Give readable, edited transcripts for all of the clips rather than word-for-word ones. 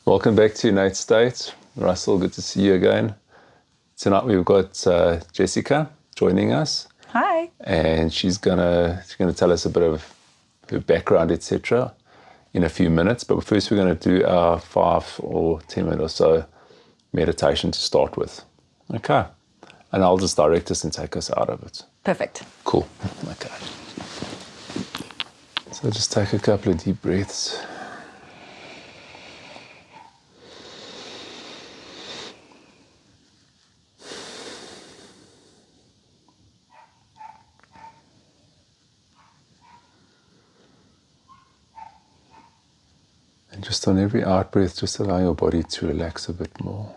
Welcome back to Innate State. Russell, good to see you again. Tonight we've got Jessica joining us, Hi. and she's gonna tell us a bit of her background, etc., in a few minutes. But first, we're going to do our 5 or 10 minute or so meditation to start with. Okay, and I'll just direct us and take us out of it. Perfect. Cool. Okay. So just take a couple of deep breaths. And just on every out breath, just allow your body to relax a bit more.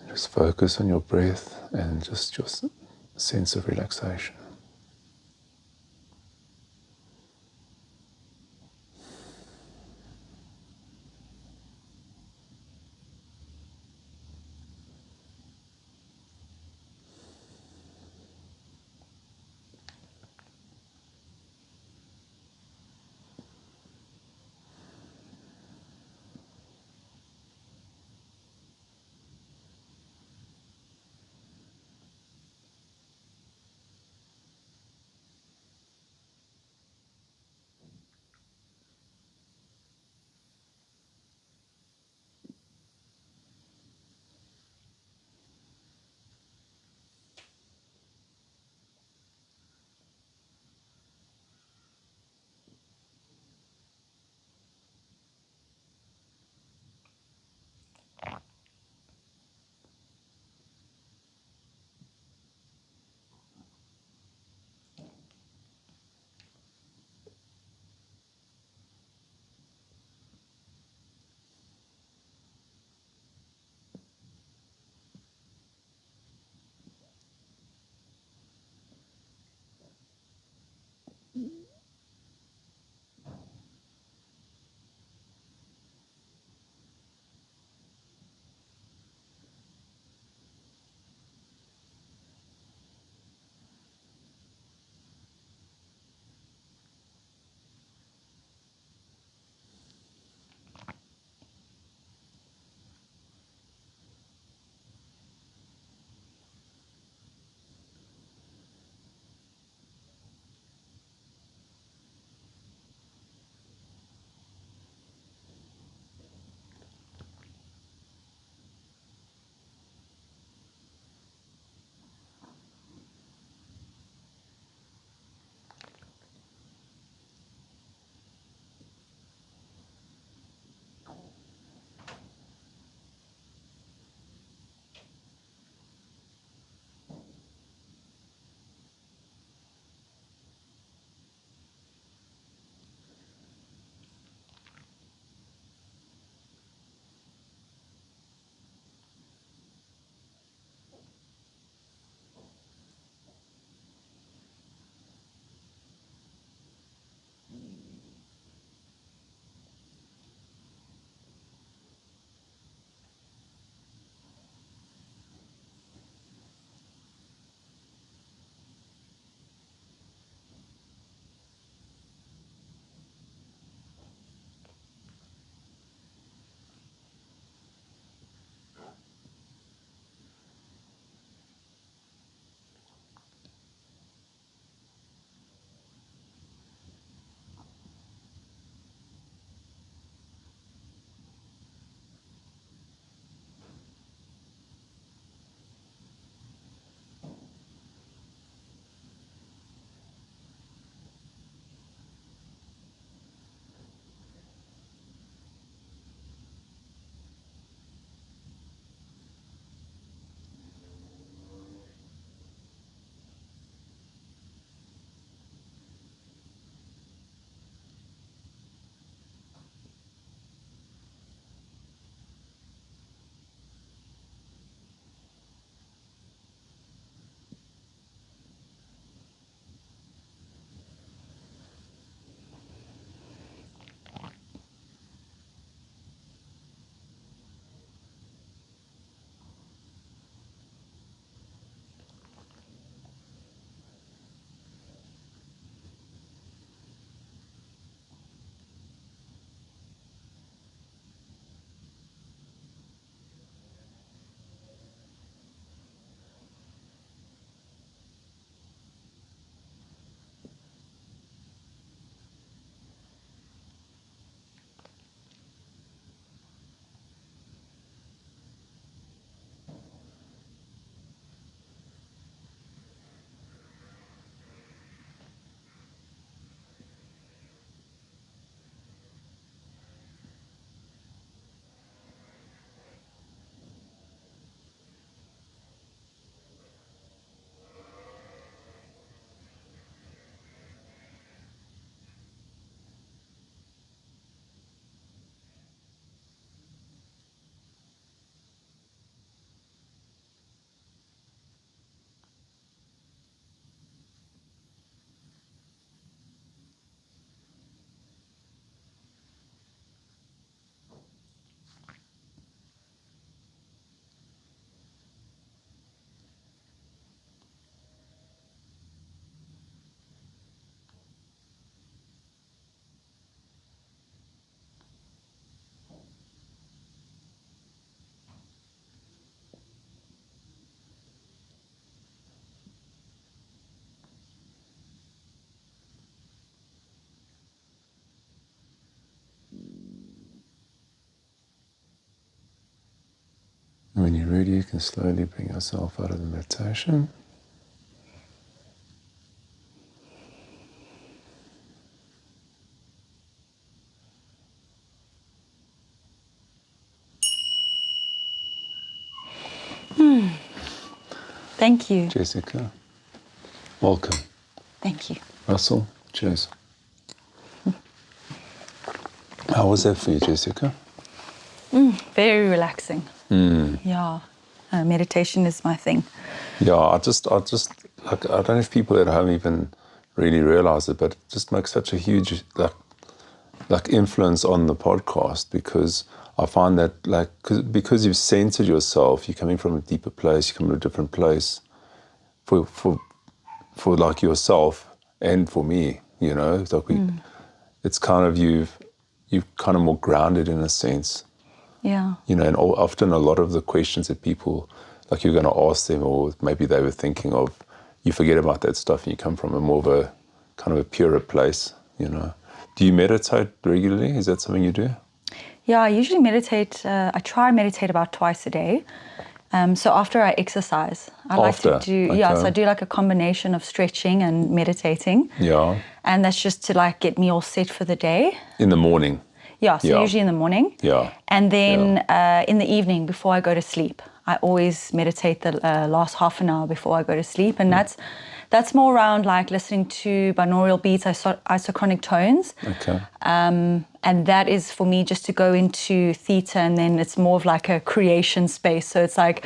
Just focus on your breath and just your sense of relaxation. when you're ready, you can slowly bring yourself out of the meditation. Thank you. Jessica, welcome. Thank you. Russell, cheers. How was that for you, Jessica? Very relaxing. Yeah. Meditation is my thing. Yeah, I just like, I don't know if people at home even really realize it, but it just makes such a huge like influence on the podcast, because I find that like because you've centered yourself, you're coming from a deeper place, you come from a different place for like yourself and for me, you know. It's like it's kind of you've kind of more grounded in a sense. Yeah. You know, and often a lot of the questions that people, like you're going to ask them, or maybe they were thinking of, you forget about that stuff and you come from a more of a kind of a purer place, you know. Do you meditate regularly? Is that something you do? Yeah, I usually meditate. I try and meditate about twice a day. So after I exercise, I like to do, so I do like a combination of stretching and meditating. Yeah. And that's just to like get me all set for the day. In the morning? Yeah, so usually in the morning. Yeah. And then in the evening before I go to sleep, I always meditate the last half an hour before I go to sleep. And that's more around like listening to binaural beats, isochronic tones. Okay. And that is for me just to go into theta, and then it's more of like a creation space. So it's like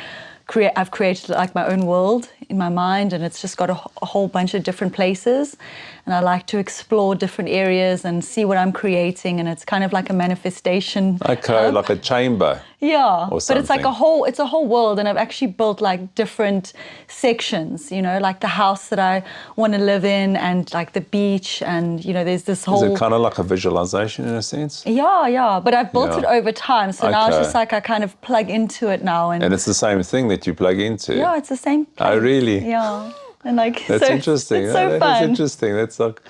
I've created like my own world in my mind, and it's just got a whole bunch of different places, and I like to explore different areas and see what I'm creating, and it's kind of like a manifestation. Okay, like a chamber. Yeah, or but it's like it's a whole world, and I've actually built like different sections, you know, like the house that I want to live in, and like the beach, and you know, there's this whole. Is it kind of like a visualization in a sense? Yeah, but I've built it over time, so now it's Okay. just like I kind of plug into it now, and And it's the same thing that you plug into? yeah, it's the same place. Oh, really? Yeah, and like That's so interesting. It's so fun. That's interesting. That's like,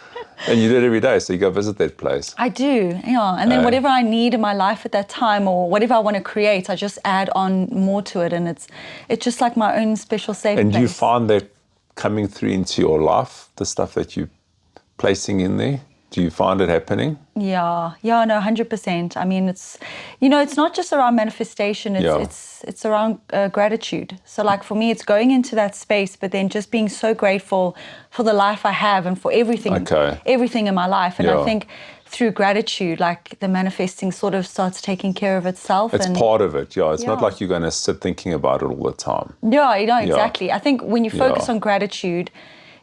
and you do it every day, so you go visit that place. I do, yeah. And then whatever I need in my life at that time, or whatever I want to create, I just add on more to it, and it's just like my own special safe And place. do you find that coming through into your life, the stuff that you're placing in there? Do you find it happening? Yeah, no, 100%. I mean, it's, you know, it's not just around manifestation. It's around gratitude. So, like for me, it's going into that space, but then just being so grateful for the life I have and for everything, everything in my life. And I think through gratitude, like the manifesting sort of starts taking care of itself. It's part of it. Yeah, it's not like you're going to sit thinking about it all the time. Yeah, you know, exactly. I think when you focus on gratitude,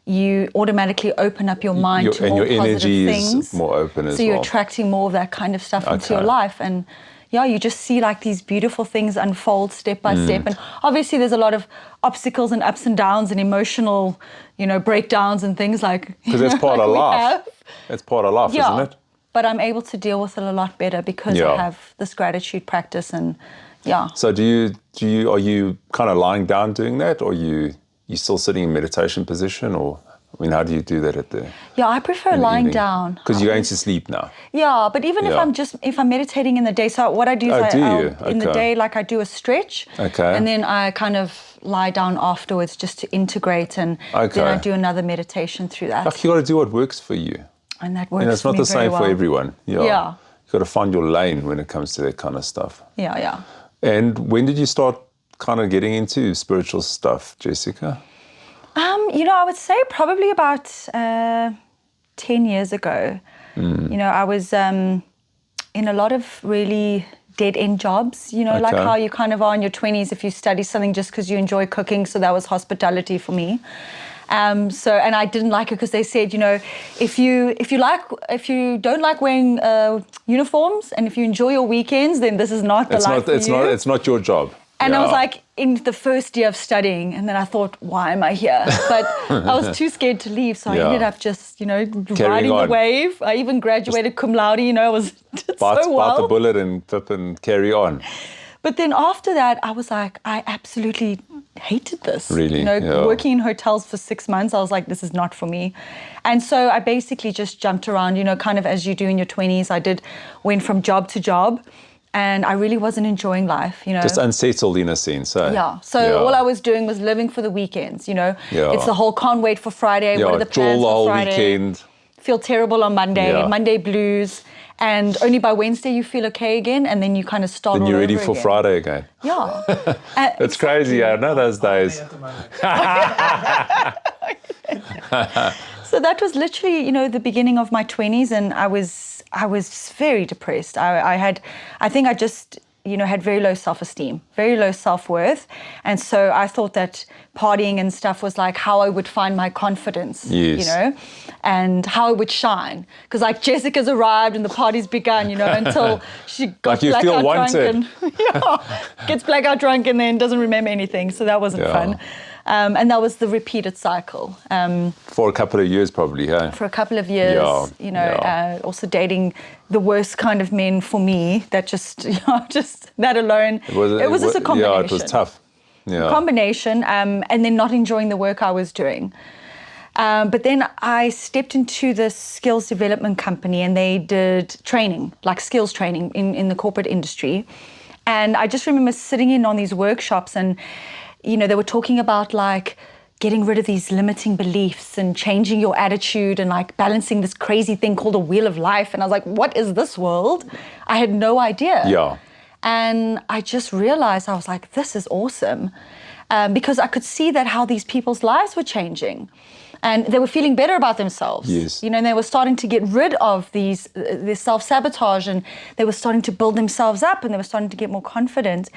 you automatically open up your mind to more positive things. Is more open as well. So you're attracting more of that kind of stuff into your life. And yeah, you just see like these beautiful things unfold step by step. And obviously there's a lot of obstacles and ups and downs and emotional, you know, breakdowns and things like. Because that's part of life. That's part of life, isn't it? But I'm able to deal with it a lot better because I have this gratitude practice, and So are you kind of lying down doing that, or you still sitting in meditation position, or I mean, how do you do that at the? Yeah, I prefer lying down. Because you're going to sleep now. Yeah, but even if I'm meditating in the day, so what I do is in the day, like I do a stretch, and then I kind of lie down afterwards just to integrate, and then I do another meditation through that. Like you got to do what works for you. And that works. It's not the same for everyone. Yeah. You got to find your lane when it comes to that kind of stuff. Yeah. And when did you start kind of getting into spiritual stuff, Jessica? You know, I would say probably about 10 years ago. You know, I was in a lot of really dead-end jobs, you know, like how you kind of are in your 20s if you study something just because you enjoy cooking. So that was hospitality for me. And I didn't like it because they said, you know, if you don't like wearing uniforms, and if you enjoy your weekends, then this is not the life for you. It's not your job. And I was like in the first year of studying, and then I thought, why am I here? But I was too scared to leave, so I ended up just, you know, riding the wave. I even graduated cum laude, you know, I was did so well. Bite the bullet and flip and carry on. But then after that, I was like, I absolutely hated this. Really? You know, working in hotels for 6 months, I was like, this is not for me. And so I basically just jumped around, you know, kind of as you do in your 20s. I went from job to job. and I really wasn't enjoying life, you know. Just unsettled in a sense, eh? Yeah. So all I was doing was living for the weekends, you know. Yeah. It's the whole can't wait for Friday. Yeah, what are the plans the for whole Friday? weekend. Feel terrible on Monday, Yeah. Monday blues. And only by Wednesday you feel okay again, and then you kind of start Then all you're ready over for again. Friday again. Yeah. It's crazy, I know those days. So that was literally, you know, the beginning of my 20s, and I was very depressed. I think I just, you know, had very low self-esteem, very low self-worth. And so I thought that partying and stuff was like how I would find my confidence, you know, and how I would shine. Because like Jessica's arrived and the party's begun, you know, until she got like blackout drunk and gets blackout drunk and then doesn't remember anything. So that wasn't fun. And that was the repeated cycle. For a couple of years probably, huh? For a couple of years, you know, also dating the worst kind of men for me, that just, you know, just that alone, it was just a combination. Yeah, it was tough. Yeah. Combination, and then not enjoying the work I was doing. But then I stepped into this skills development company, and they did training, like skills training in the corporate industry. And I just remember sitting in on these workshops, and you know, they were talking about like getting rid of these limiting beliefs and changing your attitude and like balancing this crazy thing called a wheel of life. And I was like, what is this world? I had no idea. Yeah. And I just realized, I was like, this is awesome. Because I could see that how these people's lives were changing. And they were feeling better about themselves. Yes. You know, and they were starting to get rid of this self-sabotage, and they were starting to build themselves up, and they were starting to get more confident.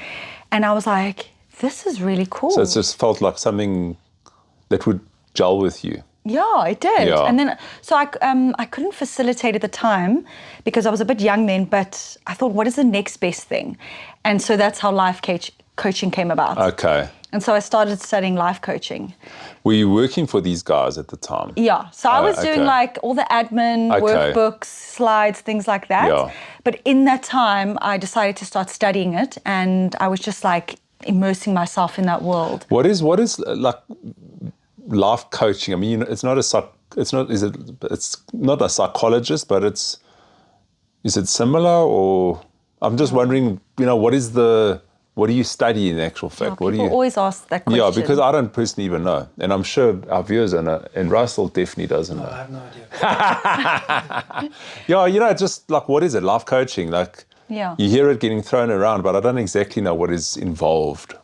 And I was like, this is really cool. So it just felt like something that would gel with you. Yeah, it did. Yeah. And then, so I couldn't facilitate at the time because I was a bit young then, but I thought, what is the next best thing? And so that's how life coaching came about. Okay. And so I started studying life coaching. Were you working for these guys at the time? Yeah. So I was doing like all the admin, workbooks, slides, things like that. Yeah. But in that time, I decided to start studying it, and I was just like immersing myself in that world. What is like life coaching? I mean, it's not a psychologist, but is it similar, or I'm just wondering, you know, what do you study in actual fact? Yeah, people always ask that question. Yeah, because I don't personally even know. And I'm sure our viewers know, and Russell definitely doesn't know. I have no idea. Yeah, you know, just like, what is it? Life coaching, like, you hear it getting thrown around, but I don't exactly know what is involved.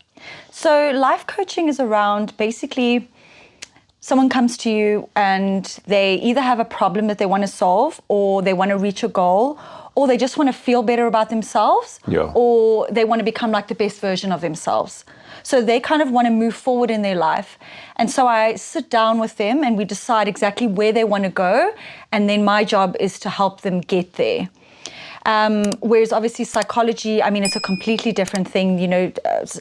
So life coaching is around basically someone comes to you and they either have a problem that they want to solve, or they want to reach a goal, or they just want to feel better about themselves, or they want to become like the best version of themselves. So they kind of want to move forward in their life. And so I sit down with them and we decide exactly where they want to go. And then my job is to help them get there. Whereas obviously psychology, I mean, it's a completely different thing. You know,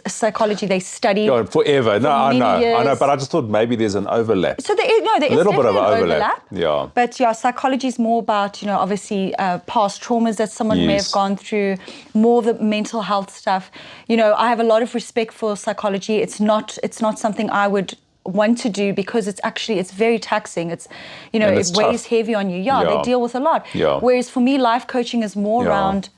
psychology, they study forever. No, I know, but I just thought maybe there's an overlap. So there is a little bit of an overlap. Yeah. But yeah, psychology is more about, you know, obviously past traumas that someone may have gone through, more of the mental health stuff. You know, I have a lot of respect for psychology. It's not something I would want to do because it's very taxing. It's, you know, it weighs heavy on you. Yeah, they deal with a lot. Yeah. Whereas for me, life coaching is more around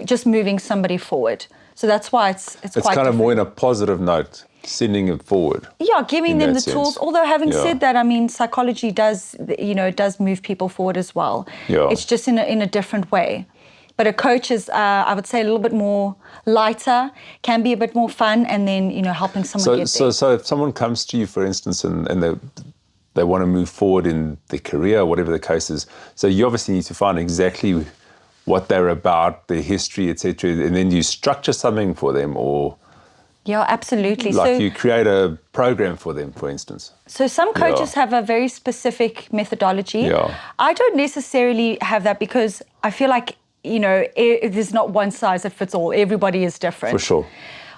just moving somebody forward. So that's why it's quite kind of different. more in a positive note, sending it forward. Yeah, giving them the tools. Although having said that, I mean, psychology does, you know, it does move people forward as well. Yeah. It's just in a different way. But a coach is, I would say, a little bit more lighter, can be a bit more fun, and then, you know, helping someone get there. So if someone comes to you, for instance, and they want to move forward in their career, whatever the case is, so you obviously need to find exactly what they're about, their history, etc., and then you structure something for them, or yeah, absolutely. Like you create a program for them, for instance. So some coaches have a very specific methodology. Yeah. I don't necessarily have that because I feel like, you know, there's not one size that fits all. Everybody is different. For sure.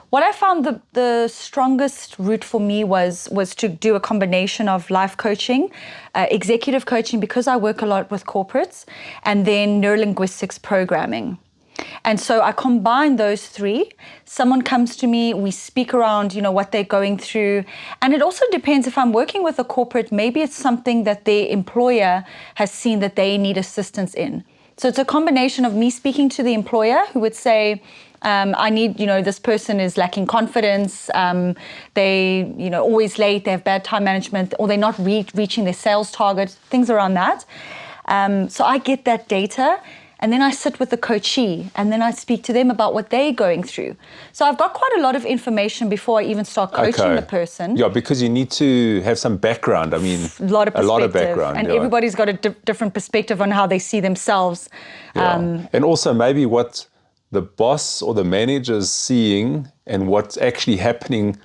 What I found the strongest route for me was to do a combination of life coaching, executive coaching, because I work a lot with corporates, and then neurolinguistics programming. And so I combine those three. Someone comes to me, we speak around, you know, what they're going through. And it also depends if I'm working with a corporate, maybe it's something that their employer has seen that they need assistance in. So it's a combination of me speaking to the employer who would say, I need, this person is lacking confidence, they, always late, they have bad time management, or they're not reaching their sales target, things around that. So I get that data, and then I sit with the coachee, and then I speak to them about what they're going through. So I've got quite a lot of information before I even start coaching the person. Yeah, because you need to have some background. I mean, a lot of background. And everybody's got a different perspective on how they see themselves. Yeah. And also maybe what the boss or the manager's seeing and what's actually happening,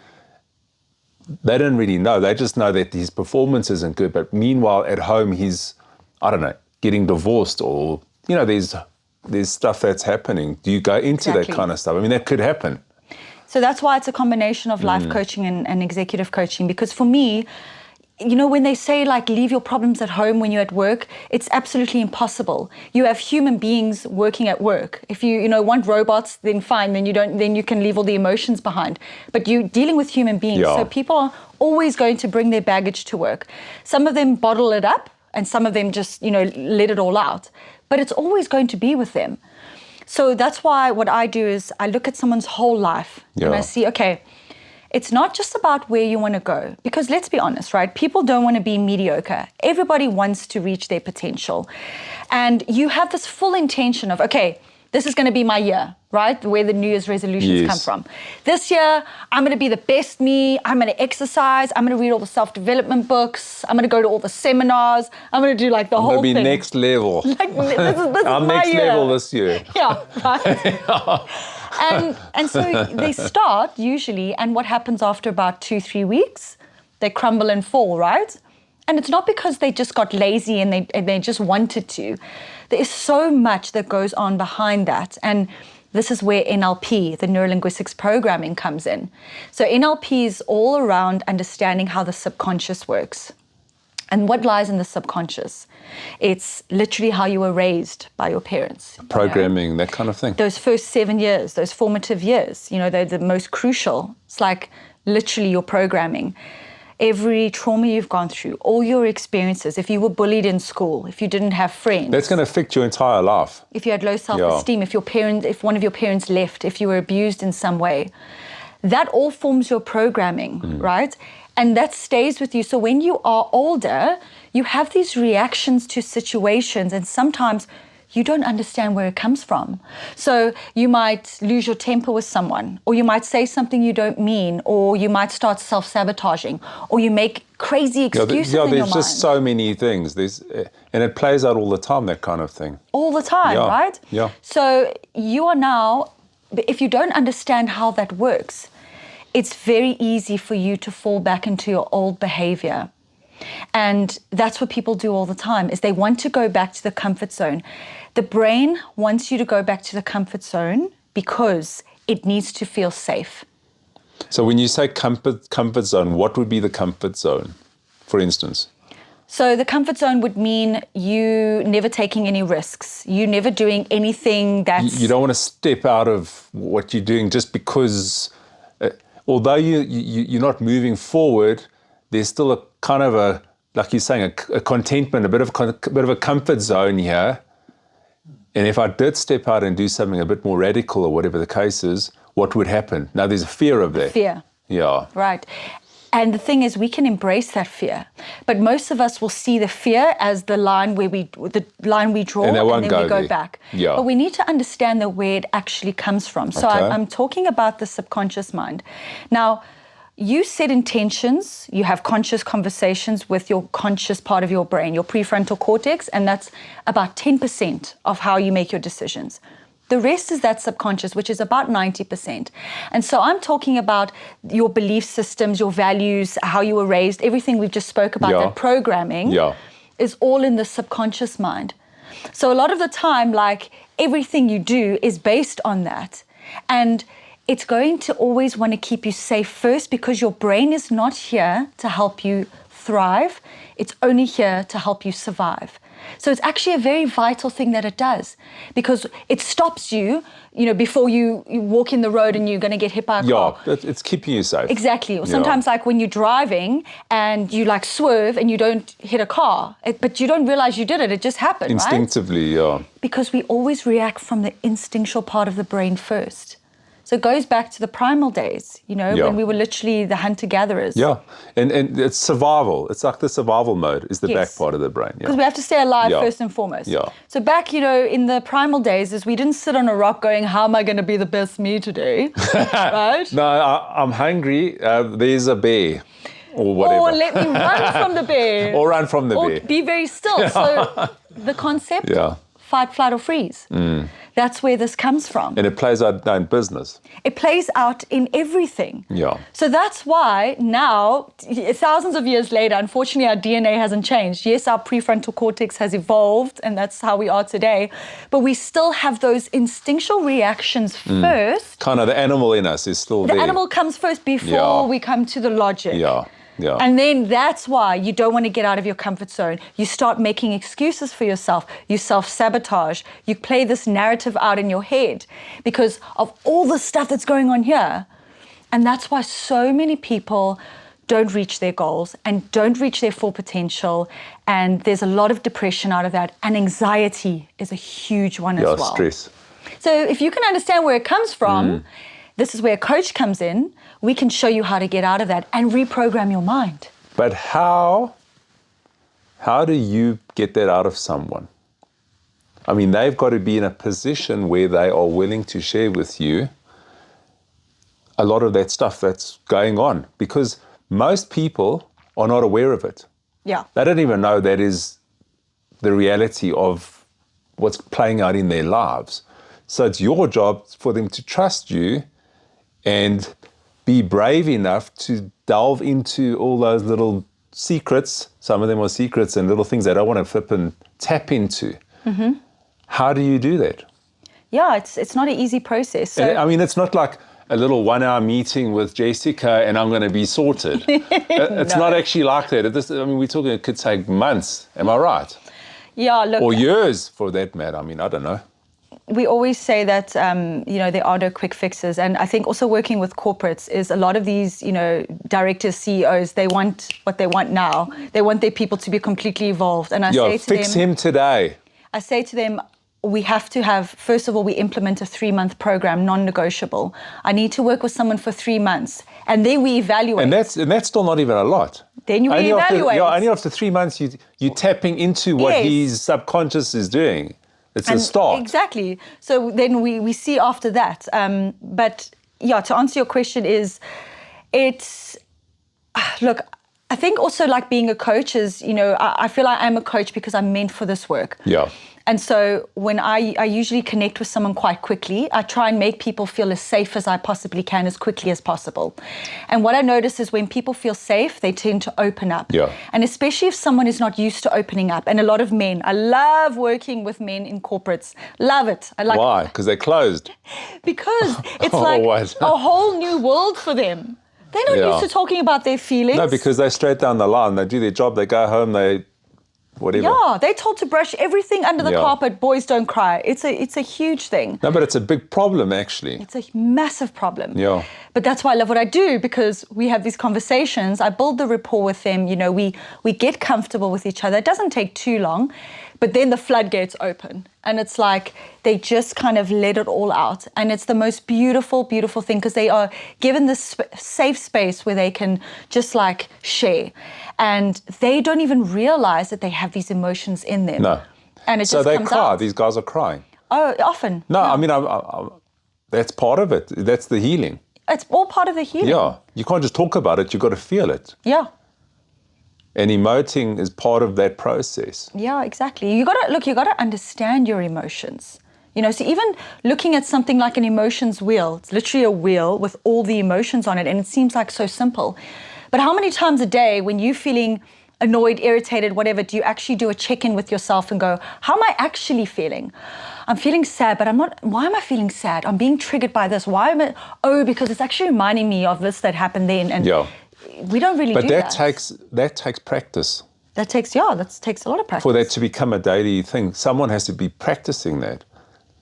they don't really know. They just know that his performance isn't good. But meanwhile, at home, he's, I don't know, getting divorced, or, there's stuff that's happening. Do you go into that kind of stuff? I mean, that could happen. So that's why it's a combination of life coaching and executive coaching. Because for me, when they say like leave your problems at home when you're at work, it's absolutely impossible. You have human beings working at work. If you want robots, then fine, then you can leave all the emotions behind. But you're dealing with human beings. Yeah. So people are always going to bring their baggage to work. Some of them bottle it up, and some of them just, let it all out. But it's always going to be with them. So that's why what I do is I look at someone's whole life and I see, okay, it's not just about where you want to go. Because let's be honest, right? People don't want to be mediocre. Everybody wants to reach their potential. And you have this full intention of, okay, this is going to be my year, right? Where the New Year's resolutions come from. This year, I'm going to be the best me. I'm going to exercise. I'm going to read all the self-development books. I'm going to go to all the seminars. I'm going to do like the whole thing. I'm going to be next level. Like, this is our my next year. level this year. Yeah, right. And so they start usually, and what happens after about 2-3 weeks? They crumble and fall, right? And it's not because they just got lazy and they just wanted to. There is so much that goes on behind that. And this is where NLP, the neuro-linguistics programming, comes in. So NLP is all around understanding how the subconscious works. And what lies in the subconscious? It's literally how you were raised by your parents. Programming, that kind of thing. Those first 7 years, those formative years, they're the most crucial. It's like literally your programming. Every trauma you've gone through, all your experiences, if you were bullied in school, if you didn't have friends. That's going to affect your entire life. If you had low self-esteem, if one of your parents left, if you were abused in some way, that all forms your programming, right? And that stays with you. So when you are older, you have these reactions to situations, and sometimes you don't understand where it comes from. So you might lose your temper with someone, or you might say something you don't mean, or you might start self-sabotaging, or you make crazy excuses in your mind. There's just so many things. And it plays out all the time, that kind of thing. All the time, right? Yeah. So you are now, if you don't understand how that works, it's very easy for you to fall back into your old behavior. And that's what people do all the time, is they want to go back to the comfort zone. The brain wants you to go back to the comfort zone because it needs to feel safe. So when you say comfort zone, what would be the comfort zone, for instance? So the comfort zone would mean you never taking any risks. You never doing anything that's... You don't want to step out of what you're doing just because, although you're not moving forward, there's still a kind of a, like you're saying, a contentment, a bit of a comfort zone here. And if I did step out and do something a bit more radical or whatever the case is, what would happen? Now there's a fear of that. Fear. Yeah. Right. And the thing is, we can embrace that fear. But most of us will see the fear as the line we draw, and then we go back. Yeah. But we need to understand where it actually comes from. So I'm talking about the subconscious mind. Now, you set intentions, you have conscious conversations with your conscious part of your brain, your prefrontal cortex, and that's about 10% of how you make your decisions. The rest is that subconscious, which is about 90%. And so I'm talking about your belief systems, your values, how you were raised, everything we've just spoke about, that programming is all in the subconscious mind. So a lot of the time, like, everything you do is based on that. And it's going to always want to keep you safe first, because your brain is not here to help you thrive. It's only here to help you survive. So it's actually a very vital thing that it does, because it stops you, before you walk in the road and you're going to get hit by a car. Yeah, it's keeping you safe. Exactly. Or sometimes like when you're driving and you like swerve and you don't hit a car, but you don't realize you did it. It just happened, Instinctively, right? Because we always react from the instinctual part of the brain first. So it goes back to the primal days, when we were literally the hunter-gatherers. Yeah, and it's survival. It's like the survival mode is the back part of the brain. Because we have to stay alive first and foremost. Yeah. So back, in the primal days, is we didn't sit on a rock going, how am I going to be the best me today, right? No, I'm hungry. There's a bear. Or whatever. Or let me run from the bear. Or run from the bear. Or be very still. So the concept, fight, flight, or freeze. That's where this comes from. And it plays out now in business. It plays out in everything. Yeah. So that's why now, thousands of years later, unfortunately our DNA hasn't changed. Yes, our prefrontal cortex has evolved, and that's how we are today. But we still have those instinctual reactions first. Kind of the animal in us is still there. The animal comes first before we come to the logic. Yeah. Yeah. And then that's why you don't want to get out of your comfort zone. You start making excuses for yourself. You self-sabotage. You play this narrative out in your head because of all the stuff that's going on here. And that's why so many people don't reach their goals and don't reach their full potential. And there's a lot of depression out of that. And anxiety is a huge one as well. Yeah, stress. So if you can understand where it comes from, this is where a coach comes in. We can show you how to get out of that and reprogram your mind. But how do you get that out of someone? I mean, they've got to be in a position where they are willing to share with you a lot of that stuff that's going on, because most people are not aware of it. Yeah. They don't even know that is the reality of what's playing out in their lives. So it's your job for them to trust you and be brave enough to delve into all those little secrets. Some of them are secrets and little things that I want to flip and tap into. How do you do that? Yeah, it's not an easy process. So, I mean, it's not like a little 1 hour meeting with Jessica and I'm going to be sorted. It's not actually like that. We're talking, it could take months. Am I right? Yeah, look. Or years for that matter. I mean, I don't know. We always say that, there are no quick fixes. And I think also working with corporates is a lot of these, directors, CEOs, they want what they want now. They want their people to be completely evolved. And I say to fix him today. I say to them, we have to have, first of all, we implement a 3-month program, non-negotiable. I need to work with someone for 3 months. And then we evaluate. And that's still not even a lot. Then you reevaluate. Only after 3 months, you're tapping into what his subconscious is doing. It's a start. Exactly. So then we see after that. But yeah, to answer your question look, I think also like being a coach is, I feel like I'm a coach because I'm meant for this work. Yeah. And so when I usually connect with someone quite quickly, I try and make people feel as safe as I possibly can as quickly as possible. And what I notice is when people feel safe, they tend to open up. Yeah. And especially if someone is not used to opening up. And a lot of men, I love working with men in corporates. Love it. Why? Because they're closed. Because it's like a whole new world for them. They're not used to talking about their feelings. No, because they're straight down the line. They do their job, they go home, whatever. Yeah, they're told to brush everything under the carpet. Boys don't cry. It's a huge thing. No, but it's a big problem, actually. It's a massive problem. Yeah. But that's why I love what I do, because we have these conversations. I build the rapport with them. We get comfortable with each other. It doesn't take too long, but then the floodgates open. And it's like they just kind of let it all out. And it's the most beautiful, beautiful thing, because they are given this safe space where they can just like share. And they don't even realize that they have these emotions in them. No. And it so just they comes cry. out. These guys are crying. Oh, often. No, I mean, that's part of it. That's the healing. It's all part of the healing. Yeah. You can't just talk about it. You've got to feel it. Yeah. And emoting is part of that process. Yeah, exactly. You gotta understand your emotions. So even looking at something like an emotions wheel, it's literally a wheel with all the emotions on it, and it seems like so simple. But how many times a day when you're feeling annoyed, irritated, whatever, do you actually do a check-in with yourself and go, how am I actually feeling? I'm feeling sad, but I'm not. Why am I feeling sad? I'm being triggered by this. Why am I? Oh, because it's actually reminding me of this that happened then. And we don't really do that. But that takes practice. That takes a lot of practice. For that to become a daily thing, someone has to be practicing that.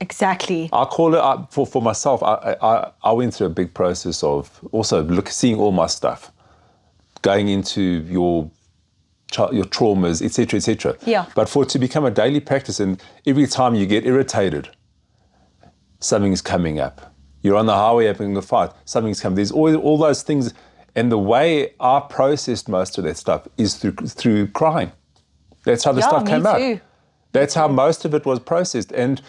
Exactly. I call it, for myself, I went through a big process of also seeing all my stuff, going into your traumas, etc., etc. Yeah. But for it to become a daily practice, and every time you get irritated, something's coming up. You're on the highway having a fight, something's coming. There's all those things. And the way I processed most of that stuff is through crying. That's how the stuff came out. That's how most of it was processed. And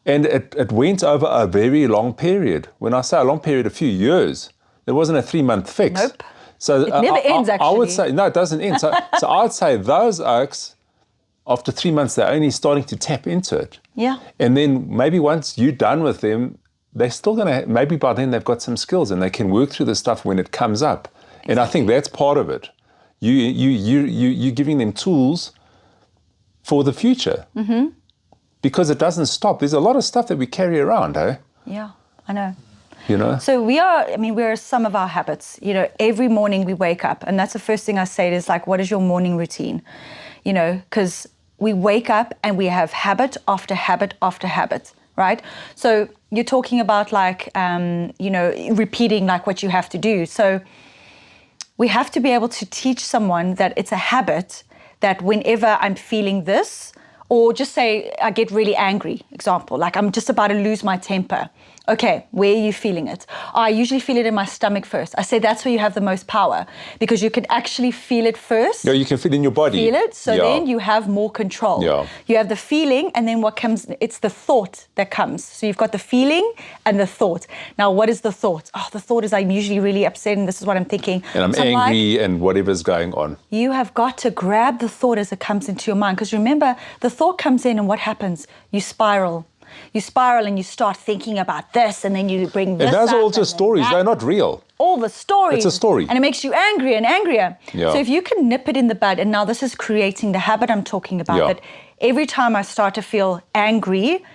it went over a very long period. When I say a long period, a few years. It wasn't a 3-month fix. Nope. So it never ends, actually. I would say, no, it doesn't end. So I'd say those oaks, after 3 months, they're only starting to tap into it. Yeah. And then maybe once you're done with them, they're still going to, maybe by then they've got some skills and they can work through the stuff when it comes up. Exactly. And I think that's part of it. You're giving them tools for the future. Mm-hmm. Because it doesn't stop. There's a lot of stuff that we carry around, eh? Yeah, I know. You know? So we're some of our habits. You know, every morning we wake up, and that's the first thing I say is like, what is your morning routine? You know, because we wake up and we have habit after habit after habit. Right? So you're talking about like, repeating like what you have to do. So we have to be able to teach someone that it's a habit that whenever I'm feeling this, or just say I get really angry, example, like I'm just about to lose my temper. Okay, where are you feeling it? I usually feel it in my stomach first. I say that's where you have the most power because you can actually feel it first. Yeah, you can feel it in your body. Feel it, so then you have more control. Yeah. You have the feeling, and then what comes, it's the thought that comes. So you've got the feeling and the thought. Now, what is the thought? Oh, the thought is I'm usually really upset and this is what I'm thinking. And I'm angry and whatever's going on. You have got to grab the thought as it comes into your mind. Because remember, the thought comes in and what happens? You spiral. You spiral and you start thinking about this, and then you bring this up. And those are all just stories. They're not real. All the stories. It's a story. And it makes you angrier and angrier. Yeah. So if you can nip it in the bud, and now this is creating the habit I'm talking about, that every time I start to feel angry,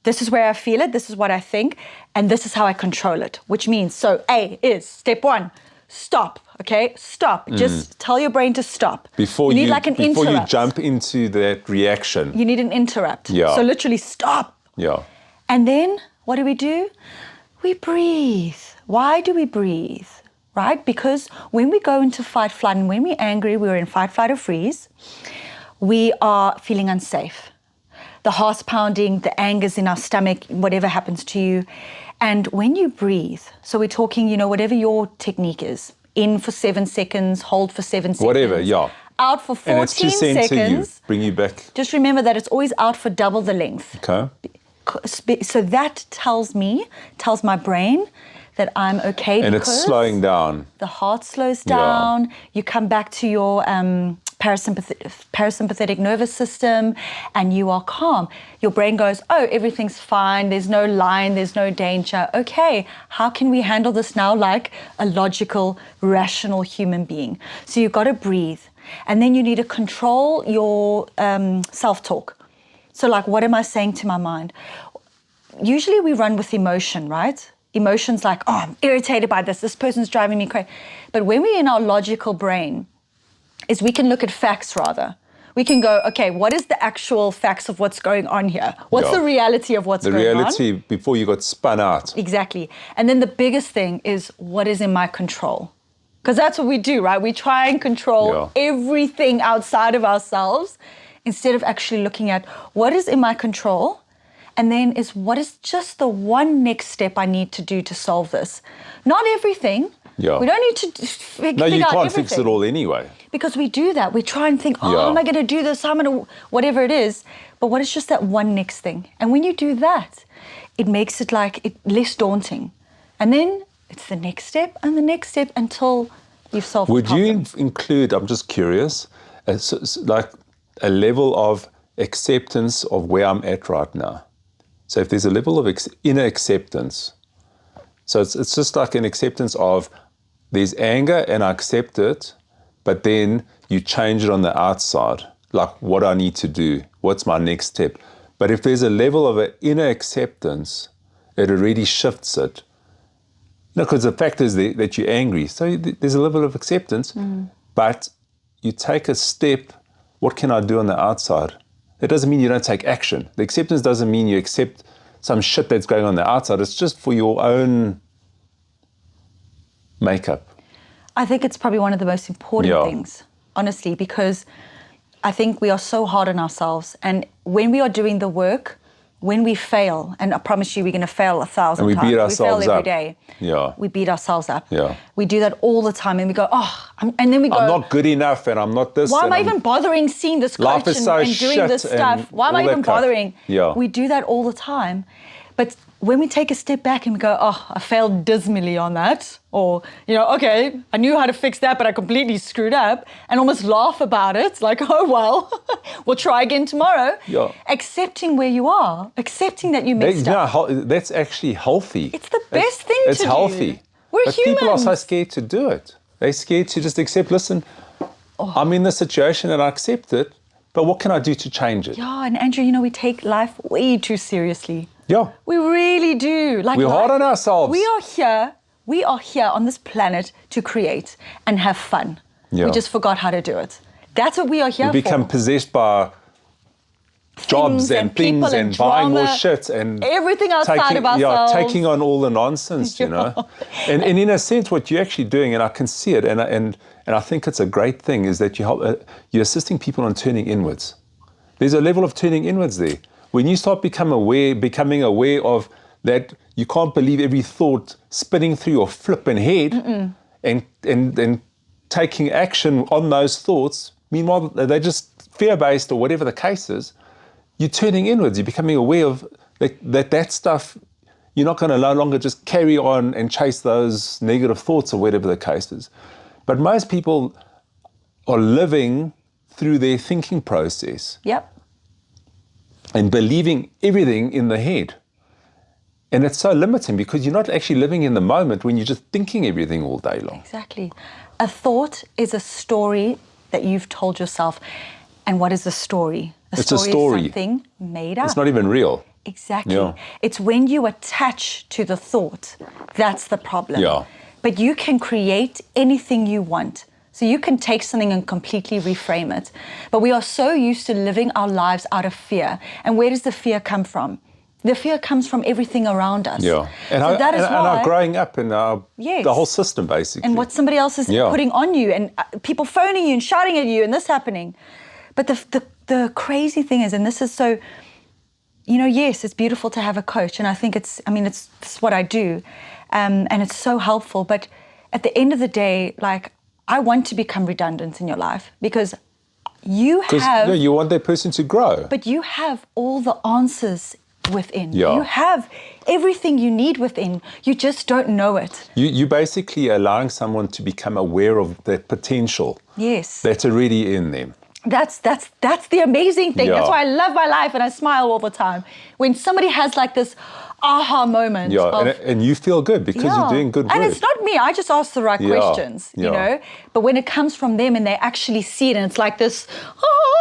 this is where I feel it, this is what I think, and this is how I control it. Which means, so A is step 1, stop. Okay, stop. Just tell your brain to stop. Before you need like an interrupt. Before you jump into that reaction. You need an interrupt. Yeah. So literally stop. Yeah. And then what do? We breathe. Why do we breathe? Right? Because when we go into fight, flight, and when we're angry, we're in fight, flight, or freeze, we are feeling unsafe. The heart's pounding, the anger's in our stomach, whatever happens to you. And when you breathe, so we're talking, whatever your technique is, in for 7 seconds, hold for 7 seconds. Whatever, yeah. Out for 14 and it's to seconds. You, bring you back. Just remember that it's always out for double the length. Okay. So that tells my brain that I'm okay. And it's slowing down. The heart slows down. Yeah. You come back to your parasympathetic nervous system and you are calm. Your brain goes, oh, everything's fine. There's no line. There's no danger. Okay, how can we handle this now like a logical, rational human being? So you've got to breathe. And then you need to control your self-talk. So like, what am I saying to my mind? Usually we run with emotion, right? Emotions like, oh, I'm irritated by this. This person's driving me crazy. But when we're in our logical brain, is we can look at facts rather. We can go, okay, what is the actual facts of what's going on here? What's the reality of what's going on? The reality before you got spun out. Exactly. And then the biggest thing is what is in my control? Because that's what we do, right? We try and control everything outside of ourselves instead of actually looking at what is in my control, and then is what is just the one next step I need to do to solve this. Not everything. Yeah. We don't need to figure out No, you can't everything. fix it all anyway. Because we do that. We try and think, am I going to do this? I'm going to, whatever it is. But what is just that one next thing? And when you do that, it makes it less daunting. And then it's the next step and the next step until you've solved the problem. Would you include, I'm just curious, like a level of acceptance of where I'm at right now? So if there's a level of inner acceptance, so it's just like an acceptance of there's anger and I accept it, but then you change it on the outside, like what I need to do, what's my next step. But if there's a level of an inner acceptance, it already shifts it. Because the fact is that you're angry, so there's a level of acceptance, but you take a step what can I do on the outside? It doesn't mean you don't take action. The acceptance doesn't mean you accept some shit that's going on the outside. It's just for your own makeup. I think it's probably one of the most important things, honestly, because I think we are so hard on ourselves. And when we are doing the work, when we fail, and I promise you we're going to fail 1,000 times. And we beat ourselves we fail every up. day. Yeah. We beat ourselves up. Yeah. We do that all the time. And we go, and then we go, I'm not good enough and I'm not this. why am I even bothering seeing this Life coach is so and doing this shit stuff? Why am I all that even crap. bothering? Yeah. We do that all the time. But when we take a step back and we go, I failed dismally on that, or, okay, I knew how to fix that, but I completely screwed up, and almost laugh about it, like, oh, well, we'll try again tomorrow. Yeah. Accepting where you are, accepting that you messed up. That's actually healthy. It's the best thing to do. It's healthy. We're but humans. people are so scared to do it. They're scared to just accept, listen, I'm in this situation and I accept it, but what can I do to change it? Yeah, and Andrew, we take life way too seriously. Yeah. We really do. We're hard on ourselves. We are here on this planet to create and have fun. Yeah. We just forgot how to do it. That's what we are here for. We become possessed by jobs and things people and buying more drama, shit and everything outside of ourselves. Yeah, taking on all the nonsense, And in a sense, what you're actually doing, and I can see it, and I think it's a great thing, is that you're assisting people on turning inwards. There's a level of turning inwards there. When you start becoming aware of that, you can't believe every thought spinning through your flipping head, and taking action on those thoughts. Meanwhile, they're just fear-based or whatever the case is. You're turning inwards. You're becoming aware of that stuff. You're not going to no longer just carry on and chase those negative thoughts or whatever the case is. But most people are living through their thinking process. Yep. And believing everything in the head. And it's so limiting because you're not actually living in the moment when you're just thinking everything all day long. Exactly. A thought is a story that you've told yourself. And what is a story? It's a story. Is something made up. It's not even real. Exactly. Yeah. It's when you attach to the thought, that's the problem. Yeah. But you can create anything you want. So you can take something and completely reframe it. But we are so used to living our lives out of fear. And where does the fear come from? The fear comes from everything around us. Yeah. And, so that is and why, our growing up and the whole system, basically. And what somebody else is putting on you, and people phoning you and shouting at you and this happening. But the crazy thing is, and this is so, yes, it's beautiful to have a coach. And I think it's what I do. And it's so helpful. But at the end of the day, like, I want to become redundant in your life because you want that person to grow. But you have all the answers within. Yeah. You have everything you need within. You just don't know it. You basically allowing someone to become aware of that potential. Yes. That's already in them. That's the amazing thing. Yeah. That's why I love my life and I smile all the time. When somebody has like this aha moment. Yeah, and you feel good because you're doing good work. And it's not me. I just ask the right questions, you know. But when it comes from them and they actually see it and it's like this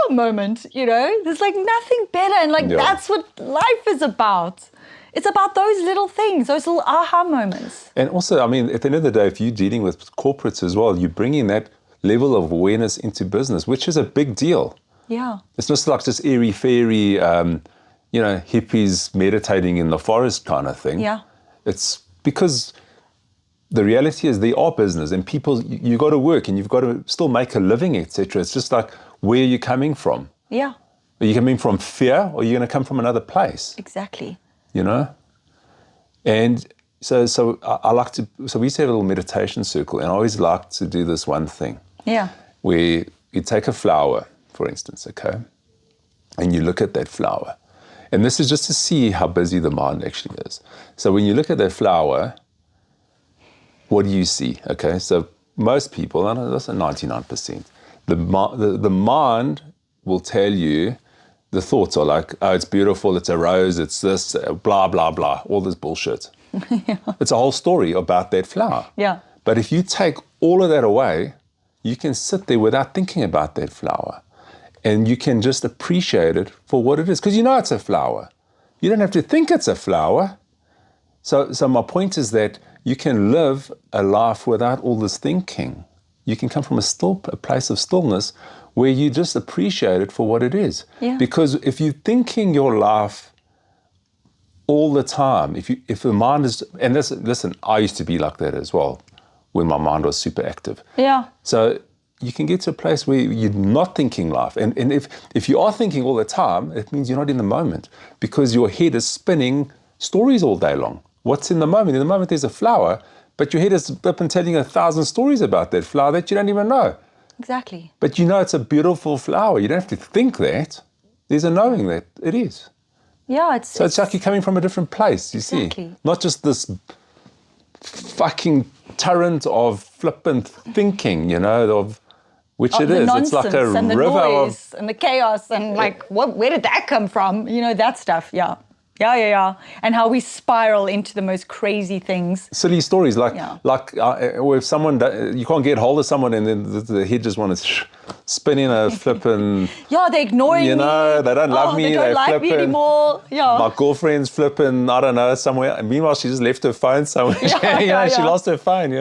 moment, there's like nothing better. And that's what life is about. It's about those little things, those little aha moments. And also, at the end of the day, if you're dealing with corporates as well, you're bringing that level of awareness into business, which is a big deal. Yeah. It's not like just airy-fairy, hippies meditating in the forest kind of thing. Yeah. It's because the reality is there are business and people, you got to work and you've got to still make a living, etc. It's just like, where are you coming from? Yeah. Are you coming from fear or are you going to come from another place? Exactly. And so I like to, so we used to have a little meditation circle and I always like to do this one thing. Yeah. Where you take a flower, for instance, okay? And you look at that flower. And this is just to see how busy the mind actually is. So when you look at that flower, what do you see? Okay, so most people, I know that's 99%, the mind will tell you, the thoughts are like, oh, it's beautiful, it's a rose, it's this, blah, blah, blah, all this bullshit. Yeah. It's a whole story about that flower. Yeah. But if you take all of that away, you can sit there without thinking about that flower. And you can just appreciate it for what it is. Because it's a flower. You don't have to think it's a flower. So my point is that you can live a life without all this thinking. you can come from a place of stillness where you just appreciate it for what it is. Yeah. Because if you're thinking your life all the time, if the mind is, and listen, I used to be like that as well, when my mind was super active. Yeah. So you can get to a place where you're not thinking life. And if you are thinking all the time, it means you're not in the moment, because your head is spinning stories all day long. What's in the moment? In the moment there's a flower, but your head is up and telling you 1,000 stories about that flower that you don't even know. Exactly. But you know it's a beautiful flower. You don't have to think that. There's a knowing that it is. Yeah, So it's like you're coming from a different place, you see. Exactly. Not just this fucking torrent of flippant thinking, of which it the is. nonsense It's like a and the river noise and the chaos and like, where did that come from? That stuff, yeah. Yeah. And how we spiral into the most crazy things. silly stories, like Yeah. or if someone, you can't get hold of someone and then the head just wants to spin in a flipping, Yeah, they're ignoring me. they don't love me. They don't like me flipping. anymore. Yeah. My girlfriend's flipping, I don't know, somewhere. And meanwhile, she just left her phone somewhere. Yeah, She yeah. lost her phone,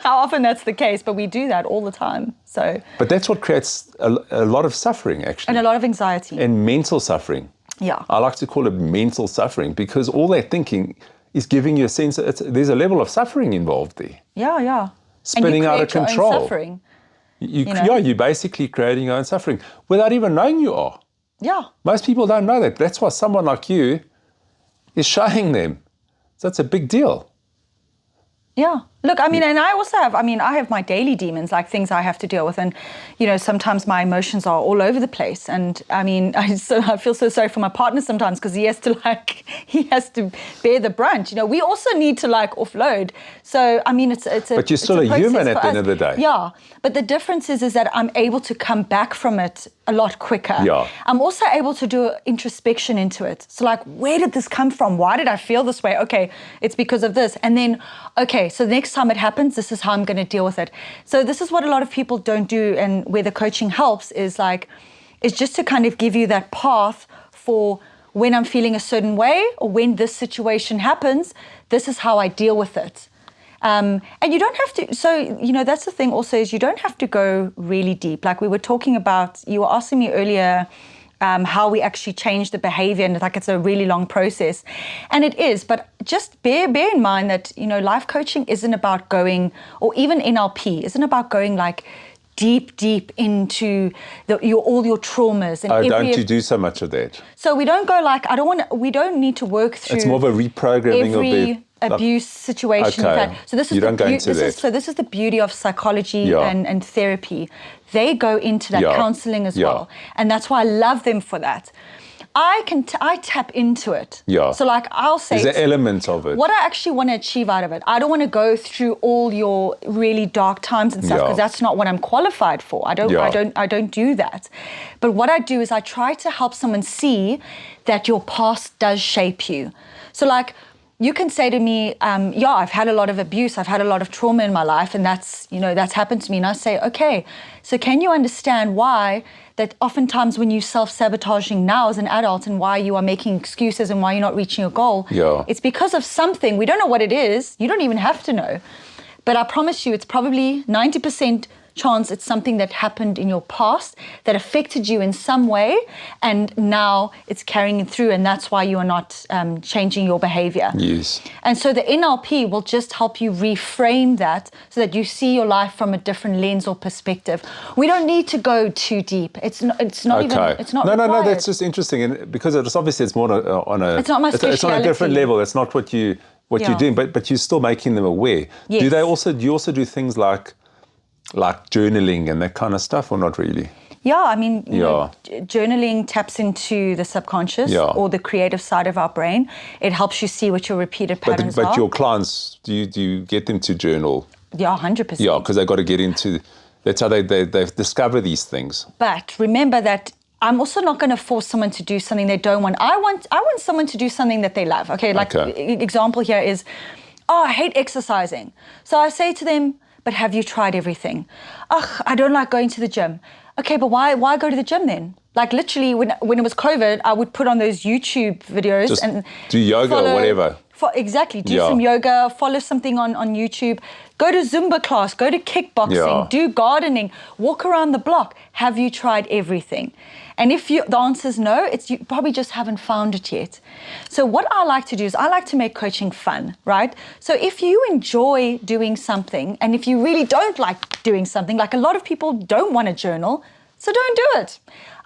How often that's the case, but we do that all the time. So, But that's what creates a lot of suffering, actually. and a lot of anxiety. And mental suffering. Yeah. I like to call it mental suffering, because all that thinking is giving you a sense that there's a level of suffering involved there. Yeah. Spinning out of And you create your own control. suffering. You're basically creating your own suffering without even knowing you are. Yeah. Most people don't know that. That's why someone like you is showing them. So it's a big deal. Yeah. Look, and I also have, I have my daily demons, like things I have to deal with. And, sometimes my emotions are all over the place. And I feel so sorry for my partner sometimes, because he has to bear the brunt. We also need to offload. So, it's a But you're still a human at the end of the day. Yeah. But the difference is that I'm able to come back from it a lot quicker. Yeah. I'm also able to do introspection into it. So where did this come from? Why did I feel this way? Okay, it's because of this. And then, okay, so the next time it happens, this is how I'm going to deal with it. So this is what a lot of people don't do, and where the coaching helps is just to kind of give you that path for when I'm feeling a certain way, or when this situation happens, this is how I deal with it. And you don't have to, so, that's the thing also, is you don't have to go really deep. Like we were talking about, you were asking me earlier, how we actually change the behavior, and it's a really long process. And it is, but just bear in mind that, life coaching isn't about going, or even NLP, isn't about going deep into all your traumas. And Don't you do so much of that? So we don't go we don't need to work through. It's more of a reprogramming of the abuse situation. Okay. So this is You don't go into that. This is the beauty of psychology Yeah. and therapy. They go into that Yeah. counseling as Yeah. well, and that's why I love them for that. I tap into it. Yeah. So I'll say, There's an element of it. what I actually want to achieve out of it. I don't want to go through all your really dark times and stuff, Yeah. because that's not what I'm qualified for. I don't do that. But what I do is I try to help someone see that your past does shape you. So you can say to me, I've had a lot of abuse, I've had a lot of trauma in my life, and that's happened to me. And I say, okay, so can you understand why that oftentimes when you're self-sabotaging now as an adult, and why you are making excuses and why you're not reaching your goal, Yeah. it's because of something. We don't know what it is. You don't even have to know. But I promise you, it's probably 90% chance it's something that happened in your past that affected you in some way, and now it's carrying it through, and that's why you are not changing your behavior. Yes. And so the NLP will just help you reframe that so that you see your life from a different lens or perspective. We don't need to go too deep. It's not even, it's not No, required. that's just interesting, and because it's more on a It's not my it's on a different speciality. level. It's not what you're doing, but you're still making them aware. Yes. Do you also do things like journaling and that kind of stuff, or not really? Yeah, journaling taps into the subconscious or the creative side of our brain. It helps you see what your repeated patterns are. But your clients, do you get them to journal? Yeah, 100%. Yeah, because they got to get into. That's how they discover these things. But remember that I'm also not going to force someone to do something they don't want. I want someone to do something that they love. Okay, example here is, I hate exercising. So I say to them, but have you tried everything? I don't like going to the gym. Okay, but why go to the gym then? Literally, when it was COVID, I would put on those YouTube videos Just and do yoga or whatever. Exactly, do some yoga, follow something on YouTube, Go to Zumba class, go to kickboxing, do gardening, walk around the block. Have you tried everything? And if the answer is no, you probably just haven't found it yet. So what I like to do is I like to make coaching fun, right? So if you enjoy doing something, and if you really don't like doing something, like a lot of people don't want to journal, so don't do it.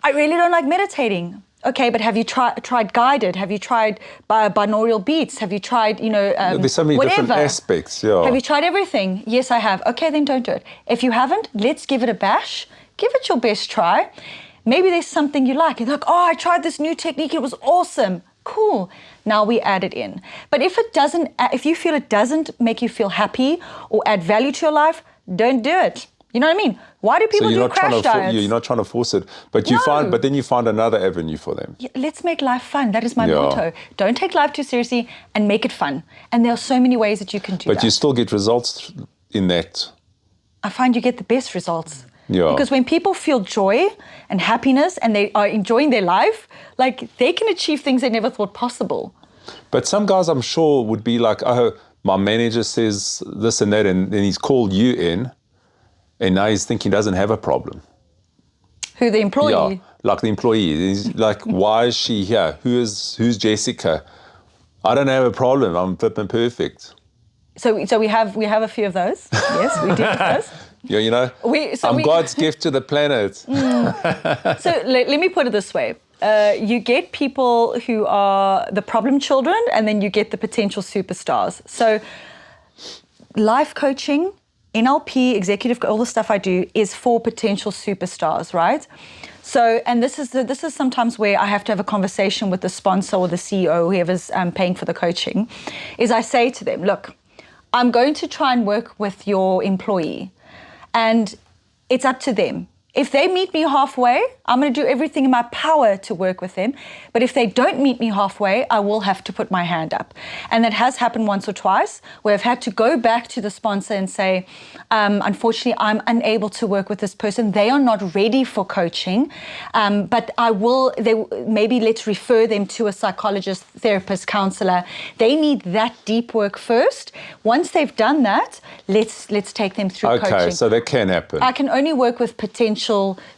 I really don't like meditating. Okay, but have you tried guided? Have you tried binaural beats? Have you tried, there's so many different aspects, yeah. Have you tried everything? Yes, I have. Okay, then don't do it. If you haven't, let's give it a bash. Give it your best try. Maybe there's something you like. You're like, oh, I tried this new technique. It was awesome. Cool. Now we add it in. But if you feel it doesn't make you feel happy or add value to your life, don't do it. You know what I mean? Why do people do crash diets? You're not trying to force it, but then you find another avenue for them. Yeah, let's make life fun. That is my motto. Don't take life too seriously and make it fun. And there are so many ways that you can do that. But you still get results in that. I find you get the best results. Yeah. Because when people feel joy and happiness and they are enjoying their life, like they can achieve things they never thought possible. But some guys I'm sure would be like, oh, my manager says this and that, and then he's called you in. And now he's thinking he doesn't have a problem. Who, the employee? Yeah, like the employee. He's like, why is she here? Who's Jessica? I don't have a problem. I'm fit and perfect. So we have a few of those. Yes, we do have those. Yeah, I'm God's gift to the planet. So let me put it this way. You get people who are the problem children, and then you get the potential superstars. So life coaching, NLP, executive, all the stuff I do is for potential superstars, right? So, and this is sometimes where I have to have a conversation with the sponsor or the CEO, whoever's paying for the coaching, is I say to them, look, I'm going to try and work with your employee, and it's up to them. If they meet me halfway, I'm going to do everything in my power to work with them. But if they don't meet me halfway, I will have to put my hand up. And that has happened once or twice, where I've had to go back to the sponsor and say, unfortunately, I'm unable to work with this person. They are not ready for coaching, but maybe let's refer them to a psychologist, therapist, counselor. They need that deep work first. Once they've done that, let's take them through coaching. Okay, so that can happen. I can only work with potential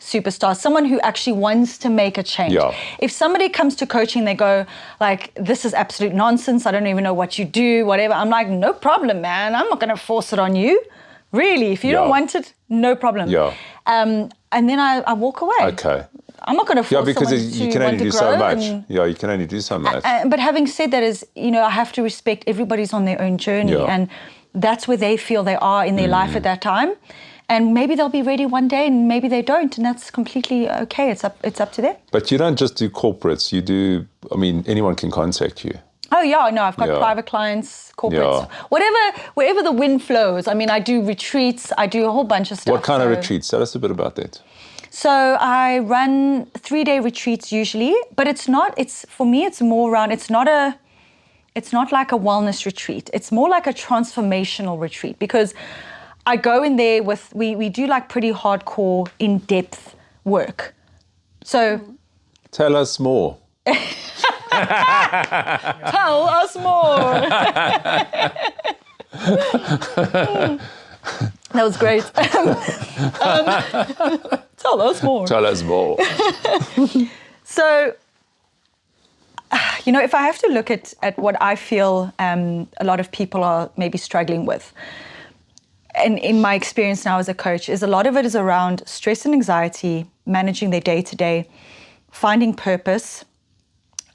superstar, someone who actually wants to make a change. Yeah. If somebody comes to coaching, they go like, this is absolute nonsense. I don't even know what you do, whatever. I'm like, no problem, man. I'm not going to force it on you. Really, if you don't want it, no problem. Yeah. And then I walk away. Okay. I'm not going to force because someone you can only do so much. You can only do so much. But having said that, I have to respect everybody's on their own journey, and that's where they feel they are in their life at that time. And maybe they'll be ready one day, and maybe they don't, and that's completely okay. It's up to them. But you don't just do corporates. You do. I mean, anyone can contact you. Oh yeah, no, I've got private clients, corporates, wherever the wind flows. I mean, I do retreats. I do a whole bunch of stuff. What kind of retreats? Tell us a bit about that. So I run 3-day retreats usually, but for me, it's more around. It's not like a wellness retreat. It's more like a transformational retreat, because I go in there we do like pretty hardcore, in-depth work. So tell us more. Tell us more. That was great. Tell us more. Tell us more. So, if I have to look at what I feel a lot of people are maybe struggling with, and in my experience now as a coach, is a lot of it is around stress and anxiety, managing their day-to-day, finding purpose,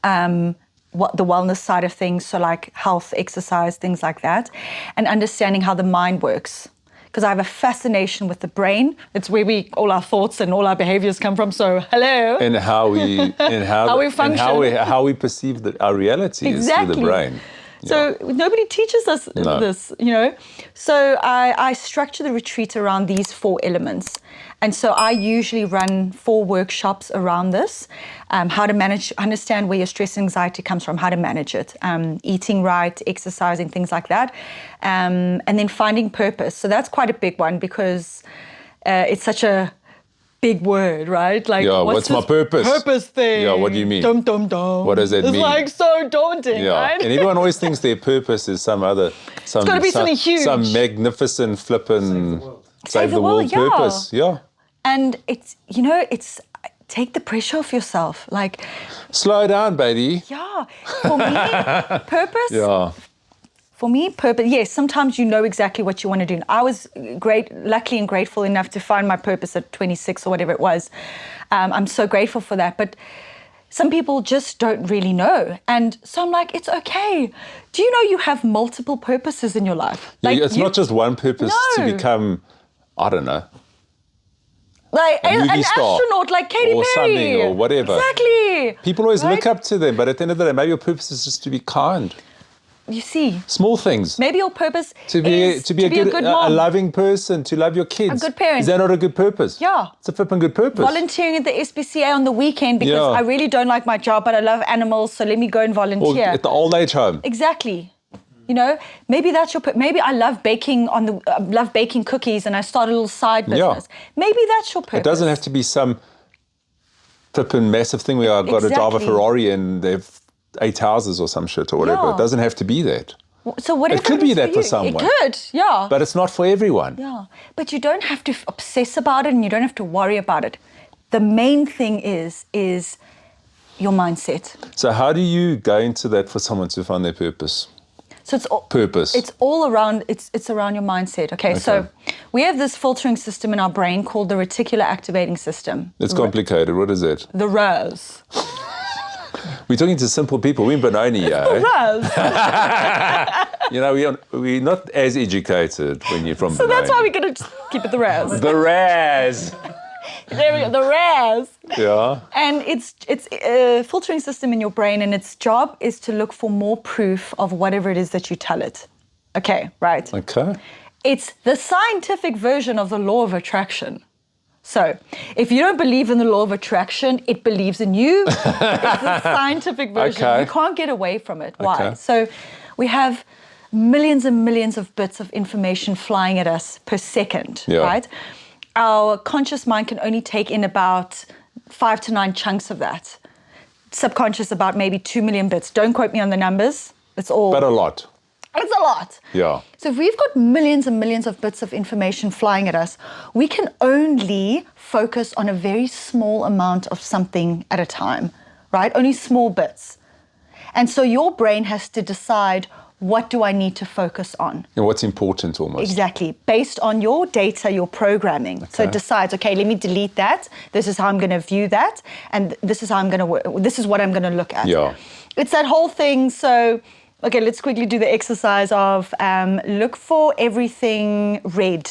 what the wellness side of things, so like health, exercise, things like that, and understanding how the mind works. Because I have a fascination with the brain. It's where all our thoughts and all our behaviors come from. So hello. And how we function, and how we perceive our reality is through the brain. So nobody teaches us this, So I structure the retreat around these 4 elements. And so I usually run 4 workshops around this, how to understand where your stress and anxiety comes from, how to manage it, eating right, exercising, things like that, and then finding purpose. So that's quite a big one, because it's such a big word, right? Like, Yeah, what's my this purpose? Purpose thing. Yeah, what do you mean? Dum, dum, dum. What does that mean? It's like so daunting, Yeah, right? and everyone always thinks their purpose is some gotta be something huge. some magnificent flippin' save the world yeah. purpose. Yeah. And it's, take the pressure off yourself. Like, Slow down, baby. yeah, for me, purpose. Yeah. For me, purpose, yes, sometimes you know exactly what you want to do. And I was lucky and grateful enough to find my purpose at 26 or whatever it was. I'm so grateful for that. But some people just don't really know. And so I'm like, it's okay. Do you know you have multiple purposes in your life? Like, it's not just one purpose to No. become, I don't know, like a movie an star astronaut like Katy or Perry. something or whatever. Exactly. People always Right? look up to them, but at the end of the day, maybe your purpose is just to be kind. You see, Small things. maybe your purpose To be is a good mom. a loving person, to love your kids. A good parent. Is that not a good purpose? Yeah. It's a flipping good purpose. Volunteering at the SPCA on the weekend because Yeah. I really don't like my job, but I love animals, so let me go and Or volunteer. at the old age home. Exactly. Maybe that's your. Maybe I love baking love baking cookies, and I start a little side business. Maybe that's your purpose. It doesn't have to be some flipping massive thing where I've got to drive a Exactly. Ferrari and they've 8 houses or some shit or whatever. Yeah. It doesn't have to be that. So whatever It could be is that for you. someone. It could, yeah. But it's not for everyone. Yeah, but you don't have to obsess about it and you don't have to worry about it. The main thing is your mindset. So how do you go into that for someone to find their purpose? So it's all, Purpose. It's all around. It's around your mindset. Okay, so we have this filtering system in our brain called the reticular activating system. It's complicated. What is it? The RAS. We're talking to simple people. We're Benoni, RAS. we're not as educated when you're from So Benoni. that's why we're gonna just keep it the RAS. The Raz. There we go. The RAS. Yeah. And it's a filtering system in your brain, and its job is to look for more proof of whatever it is that you tell it. Okay, right. Okay. It's the scientific version of the law of attraction. So, if you don't believe in the law of attraction, it believes in you. It's the scientific version. Okay. You can't get away from it. Why? Okay. So, we have millions and millions of bits of information flying at us per second, Yeah. right? Our conscious mind can only take in about 5 to 9 chunks of that. Subconscious about maybe 2 million bits. Don't quote me on the numbers. It's all. But a lot. It's a lot. Yeah. So if we've got millions and millions of bits of information flying at us, we can only focus on a very small amount of something at a time, right? Only small bits. And so your brain has to decide, what do I need to focus on? And what's important almost. Exactly. Based on your data, your programming. So it decides, okay, let me delete that. This is how I'm going to view that. And this is how I'm going to this is what I'm going to look at. Yeah. It's that whole thing. So, okay, let's quickly do the exercise of look for everything red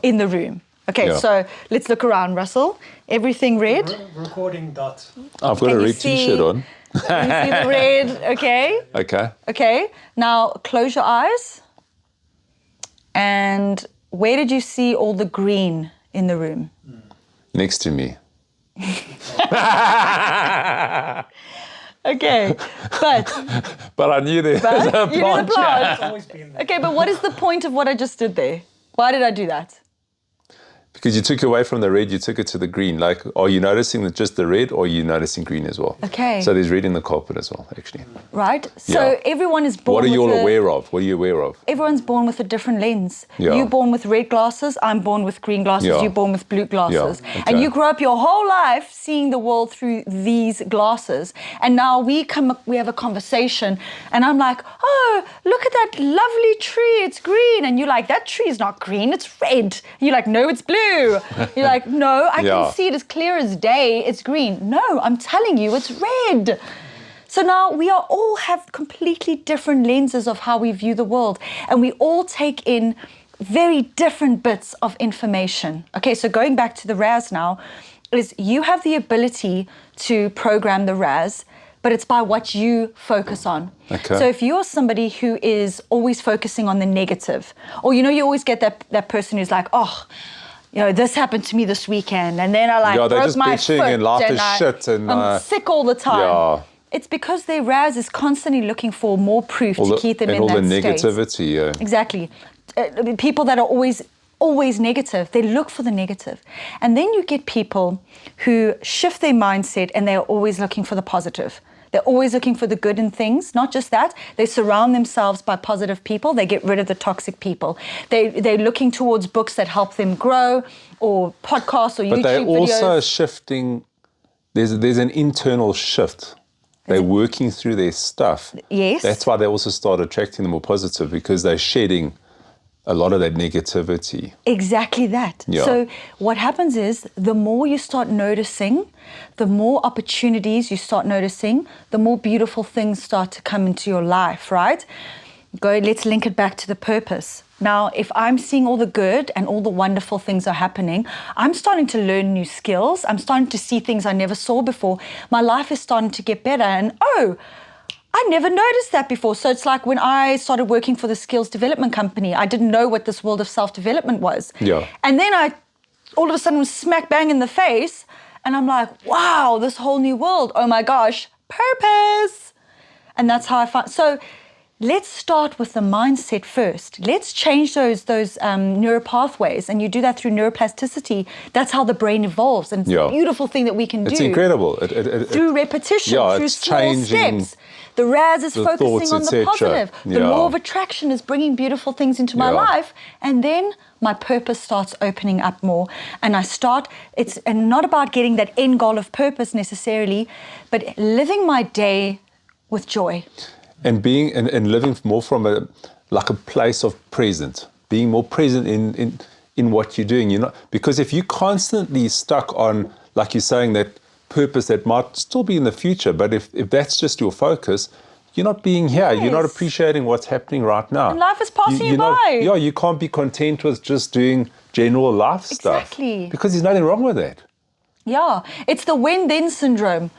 in the room. Okay, so let's look around, Russell. Everything red. Recording dot. I've got a red t-shirt on. You see the red, okay? Okay. Okay, now close your eyes. And where did you see all the green in the room? Next to me. Okay, but But I knew there was a you knew the plant. plant. It's always been there. Okay, but what is the point of what I just did there? Why did I do that? Because you took away from the red, you took it to the green. Like, are you noticing that just the red, or are you noticing green as well? Okay. So there's red in the carpet as well, actually. Right? So Yeah. everyone is born What are you all with aware of? What are you aware of? Everyone's born with a different lens. Yeah. You're born with red glasses, I'm born with green glasses, Yeah. you're born with blue glasses. Yeah, okay. And you grew up your whole life seeing the world through these glasses. And now we have a conversation and I'm like, oh, look at that lovely tree, it's green. And you're like, that tree is not green, it's red. And you're like, no, it's blue. You're like, no, I Yeah. can see it as clear as day, it's green. No, I'm telling you, it's red. So now we all have completely different lenses of how we view the world, and we all take in very different bits of information. Okay, so going back to the RAS now, is you have the ability to program the RAS, but it's by what you focus on. Okay. So if you're somebody who is always focusing on the negative, or you always get that person who's like, oh, this happened to me this weekend, and then I they're broke just my bitching foot, and laugh as I- shit and, I'm sick all the time. Yeah. It's because their RAS is constantly looking for more proof to keep them in all that the state. negativity. Exactly. People that are always negative. They look for the negative. And then you get people who shift their mindset and they're always looking for the positive. They're always looking for the good in things. Not just that, they surround themselves by positive people. They get rid of the toxic people. They're looking towards books that help them grow, or podcasts, or YouTube videos. But they're also shifting. There's an internal shift. They're working through their stuff. Yes. That's why they also start attracting the more positive, because they're shedding a lot of that negativity. Exactly that. Yeah. So what happens is, the more you start noticing, the more opportunities you start noticing, the more beautiful things start to come into your life, right? Let's link it back to the purpose. Now, if I'm seeing all the good and all the wonderful things are happening, I'm starting to learn new skills. I'm starting to see things I never saw before. My life is starting to get better. And I never noticed that before. So it's like when I started working for the skills development company, I didn't know what this world of self-development was. Yeah. And then I all of a sudden was smack bang in the face. And I'm like, wow, this whole new world. Oh my gosh, purpose. And that's how I found. So let's start with the mindset first. Let's change those neural pathways. And you do that through neuroplasticity. That's how the brain evolves. And it's a beautiful thing that we can do. It's incredible. Through repetition, through small steps. The RAS is focusing on the positive. The law of attraction is bringing beautiful things into my life. And then my purpose starts opening up more. And it's not about getting that end goal of purpose necessarily, but living my day with joy. And being and living more from a place of present, being more present in what you're doing. Because if you're constantly stuck on, like you're saying, that purpose that might still be in the future, but if that's just your focus, you're not being here. Yes. You're not appreciating what's happening right now. And life is passing you by. You can't be content with just doing general life stuff. Exactly. Because there's nothing wrong with that. Yeah, it's the when-then syndrome.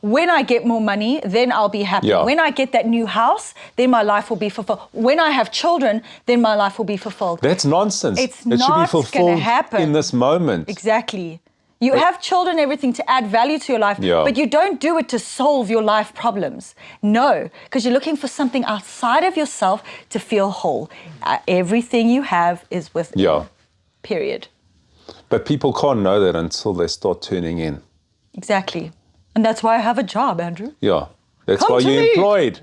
When I get more money, then I'll be happy. Yeah. When I get that new house, then my life will be fulfilled. When I have children, then my life will be fulfilled. That's nonsense. It should be fulfilled happen in this moment. Exactly. You have children, everything to add value to your life, but you don't do it to solve your life problems. No, because you're looking for something outside of yourself to feel whole. Everything you have is within. Yeah. Period. But people can't know that until they start turning in. Exactly. And that's why I have a job, Andrew. Yeah. That's Come why to you're me. employed.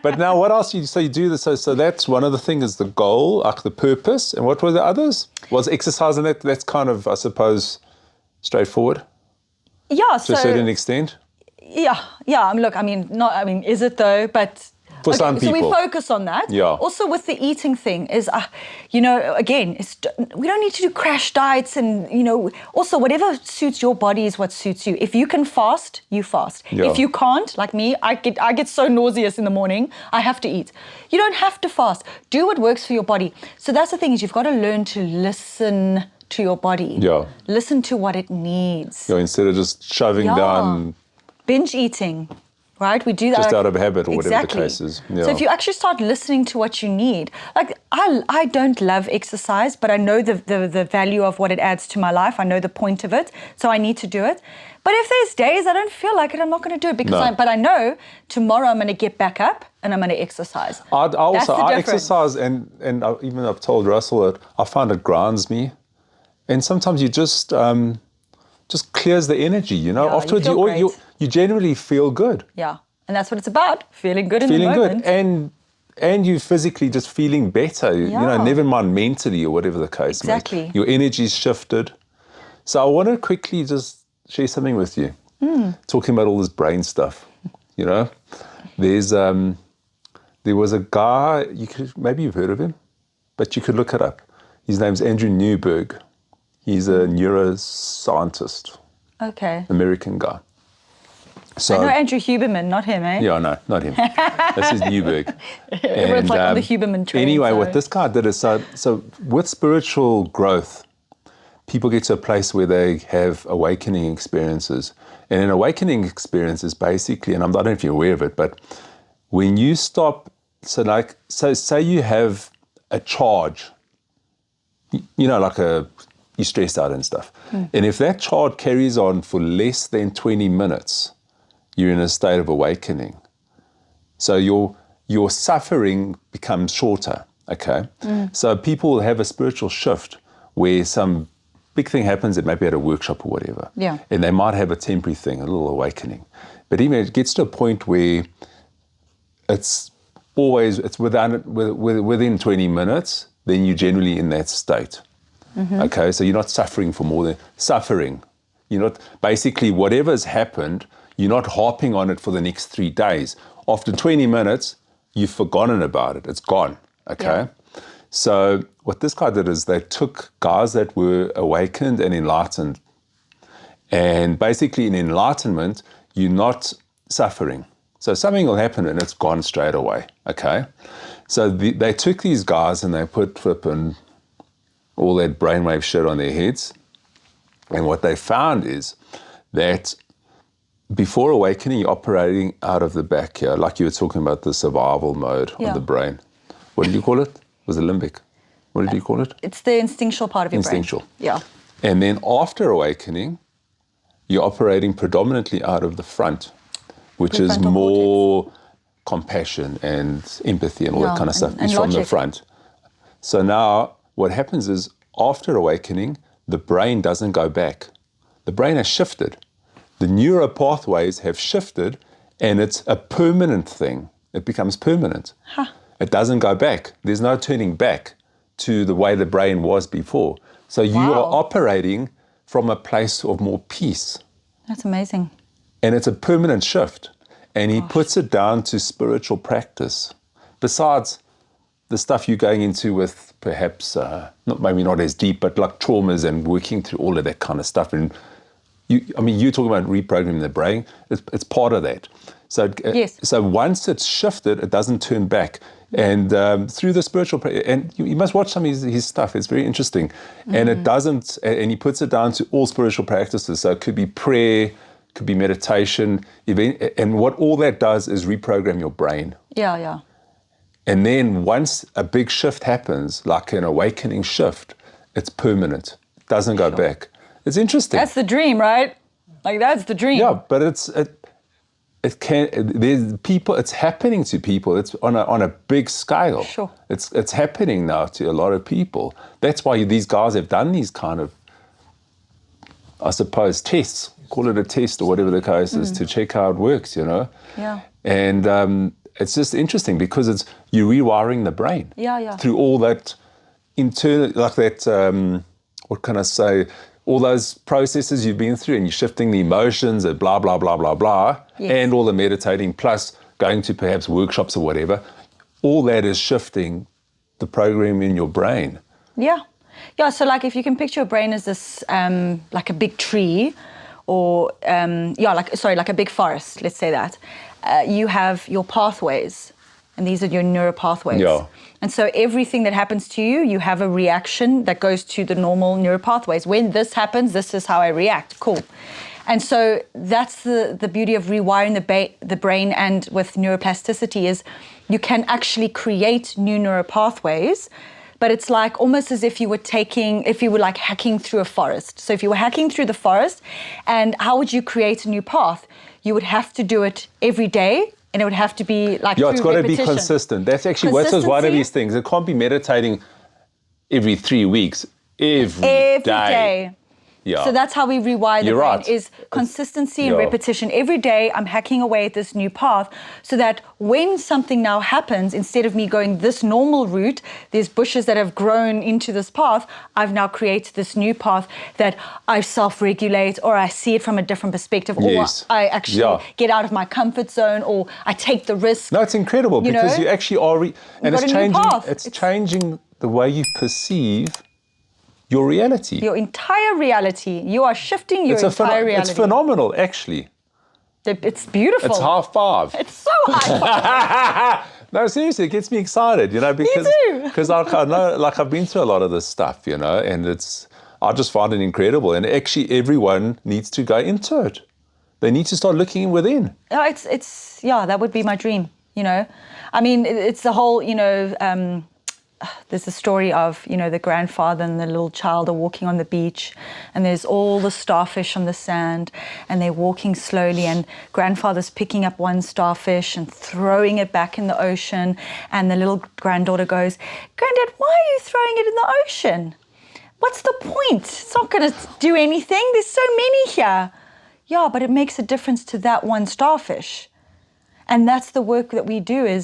But now what else? So you do this. So that's one of the things, is the goal, like the purpose. And what were the others? Was exercise, and that's kind of, I suppose, straightforward? Yeah. To a certain extent? Yeah. Look, is it though? But for some people. So we focus on that. Yeah. Also with the eating thing is, again, we don't need to do crash diets and, also whatever suits your body is what suits you. If you can fast, you fast. Yeah. If you can't, like me, I get so nauseous in the morning, I have to eat. You don't have to fast. Do what works for your body. So that's the thing, is you've got to learn to listen to your body. Yeah. Listen to what it needs. Yeah, instead of just shoving down. Binge eating. Right? We do that. Just out of habit, or whatever exactly. the case is. Yeah. So if you actually start listening to what you need, like I don't love exercise, but I know the value of what it adds to my life. I know the point of it, so I need to do it. But if there's days I don't feel like it, I'm not going to do it, because but I know tomorrow I'm going to get back up and I'm going to exercise. I exercise, and even I've told Russell that I find it grounds me, and sometimes you just clears the energy. Afterwards you generally feel good. Yeah, and that's what it's about, feeling good in the moment. Feeling good, and you physically just feeling better, never mind mentally or whatever the case. Exactly. Your energy's shifted. So I want to quickly just share something with you, talking about all this brain stuff. There's there was a guy, maybe you've heard of him, but you could look it up. His name's Andrew Newberg. He's a neuroscientist. Okay. American guy. So, I know Andrew Huberman, not him, eh? Yeah, no, not him. This is Newberg. Everyone's like on the Huberman train. Anyway, what this guy did is, so with spiritual growth, people get to a place where they have awakening experiences. And an awakening experience is basically, and I don't know if you're aware of it, but when you stop, so say you have a charge, you're stressed out and stuff. And if that charge carries on for less than 20 minutes, you're in a state of awakening. So your suffering becomes shorter. Okay. So people will have a spiritual shift where some big thing happens, it might be at a workshop or whatever. Yeah. And they might have a temporary thing, a little awakening. But even it gets to a point where it's within 20 minutes, then you're generally in that state. Okay, so you're not suffering for more than suffering. You're not, basically whatever's happened, you're not harping on it for the next 3 days. After 20 minutes, you've forgotten about it. It's gone. Okay. Yeah. So what this guy did is they took guys that were awakened and enlightened. And basically in enlightenment, you're not suffering. So something will happen and it's gone straight away. Okay. So they took these guys and they put flipping all that brainwave shit on their heads. And what they found is that before awakening, you're operating out of the back here, like you were talking about the survival mode on the brain. What did you call it? Was it limbic? What did you call it? It's the instinctual part of your Instinctual. brain. Yeah. And then after awakening, you're operating predominantly out of the front, which is Prefrontal more compassion and empathy and all that kind of stuff. and It's from the logic. front. So now what happens is after awakening, the brain doesn't go back. The brain has shifted. The neural pathways have shifted and it's a permanent thing. It becomes permanent. It doesn't go back. There's no turning back to the way the brain was before. So you are operating from a place of more peace. That's amazing. And it's a permanent shift. And he puts it down to spiritual practice. Besides the stuff you're going into with perhaps, maybe not as deep, but like traumas and working through all of that kind of stuff. And you're talking about reprogramming the brain. It's part of that. So, so once it's shifted, it doesn't turn back. And through the spiritual, and you must watch some of his stuff. It's very interesting. And it doesn't, and he puts it down to all spiritual practices. So it could be prayer, could be meditation, and what all that does is reprogram your brain. Yeah. And then once a big shift happens, like an awakening shift, it's permanent. It doesn't go back. It's interesting. That's the dream, right? Like that's the dream. Yeah, but there's people, it's happening to people. It's on a big scale. Sure. It's happening now to a lot of people. That's why these guys have done these kind of, I suppose, tests. Call it a test or whatever the case is, to check how it works, Yeah. And it's just interesting because you're rewiring the brain. Yeah. Through all that internal, like that, what can I say, all those processes you've been through, and you're shifting the emotions and blah, blah, blah, blah, blah, and all the meditating, plus going to perhaps workshops or whatever, all that is shifting the program in your brain. Yeah, so like if you can picture your brain as this, like a big tree, or, like a big forest, let's say that. You have your pathways, and these are your neural pathways. Yeah. And so everything that happens to you, you have a reaction that goes to the normal neural pathways. When this happens, this is how I react. Cool. And so that's the beauty of rewiring the brain, and with neuroplasticity is you can actually create new neural pathways, but it's like almost as if you were like hacking through a forest. So if you were hacking through the forest, and how would you create a new path? You would have to do it every day. And it would have to be like it's got to be repetition. consistent. That's actually one of these things. It can't be meditating every 3 weeks, every day. Yeah. So that's how we rewire the brain, right. Is consistency and repetition. Every day I'm hacking away at this new path so that when something now happens, instead of me going this normal route, there's bushes that have grown into this path, I've now created this new path that I self-regulate, or I see it from a different perspective, or I actually get out of my comfort zone, or I take the risk. No, it's incredible because you actually are, and it's changing the way you perceive your reality. Your entire reality. You are shifting your entire reality. It's phenomenal, actually. It's beautiful. It's 5:30. It's so high. No, seriously, it gets me excited, because Me too. Because I know, like I've been through a lot of this stuff, and I just find it incredible. And actually, everyone needs to go into it. They need to start looking within. That would be my dream. I mean, it's the whole, there's a story of, you know, the grandfather and the little child are walking on the beach, and there's all the starfish on the sand, and they're walking slowly, and grandfather's picking up one starfish and throwing it back in the ocean, and the little granddaughter goes, "Granddad, why are you throwing it in the ocean? What's the point? It's not going to do anything. There's so many here." Yeah, but it makes a difference to that one starfish. And that's the work that we do we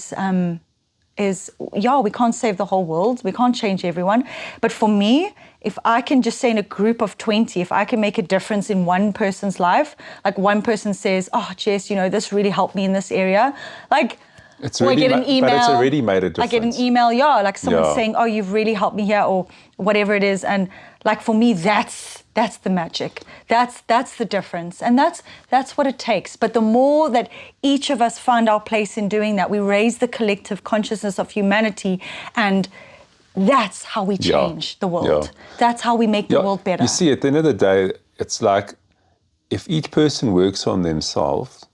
can't save the whole world. We can't change everyone. But for me, if I can just say in a group of 20, if I can make a difference in one person's life, like one person says, "Oh, Jess, you know, this really helped me in this area." Like, It's or I already get an email. but it's already made a difference. I get an email, like someone saying, "Oh, you've really helped me here," or whatever it is. And like for me, that's the magic. That's the difference. And that's what it takes. But the more that each of us find our place in doing that, we raise the collective consciousness of humanity, and that's how we change the world. Yeah. That's how we make the world better. You see, at the end of the day, it's like if each person works on themselves,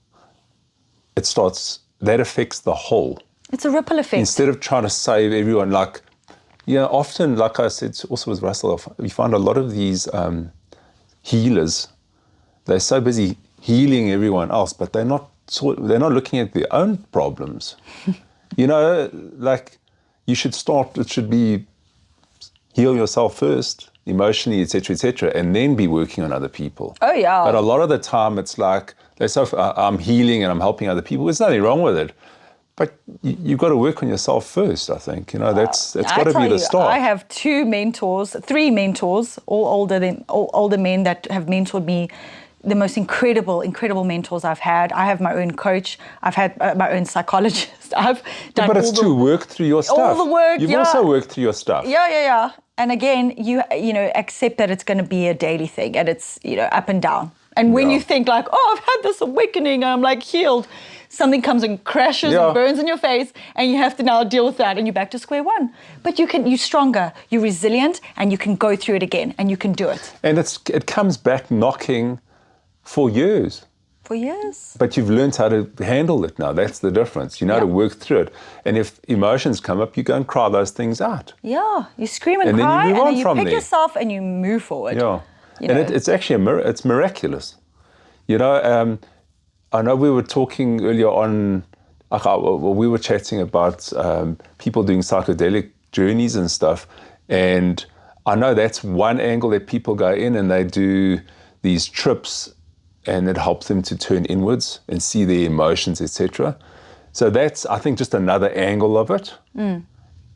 that affects the whole. It's a ripple effect. Instead of trying to save everyone, like, often, like I said, also with Russell, we find a lot of these healers, they're so busy healing everyone else, but they're not looking at their own problems. Like it should be heal yourself first, emotionally, etc., and then be working on other people. Oh, yeah. But a lot of the time it's like, I'm healing and I'm helping other people. There's nothing wrong with it. But you've got to work on yourself first, I think. That's got to be the start. I have three mentors, all older men that have mentored me, the most incredible mentors I've had. I have my own coach. I've had my own psychologist. I've done but it's to work through your stuff. All the work, You've also worked through your stuff. Yeah. And again, you accept that it's going to be a daily thing, and it's, up and down. And when you think like, "Oh, I've had this awakening, I'm like healed," something comes and crashes and burns in your face, and you have to now deal with that, and you're back to square one. But you're stronger, you're resilient, and you can go through it again, and you can do it. And it comes back knocking for years. For years. But you've learned how to handle it now. That's the difference. You know how to work through it. And if emotions come up, you go and cry those things out. Yeah, you scream and then cry, you move and on then you from pick there. yourself and you move forward. Yeah. It's actually it's miraculous. I know we were talking earlier on, we were chatting about people doing psychedelic journeys and stuff, and I know that's one angle that people go in and they do these trips, and it helps them to turn inwards and see their emotions, etc. So that's, I think, just another angle of it,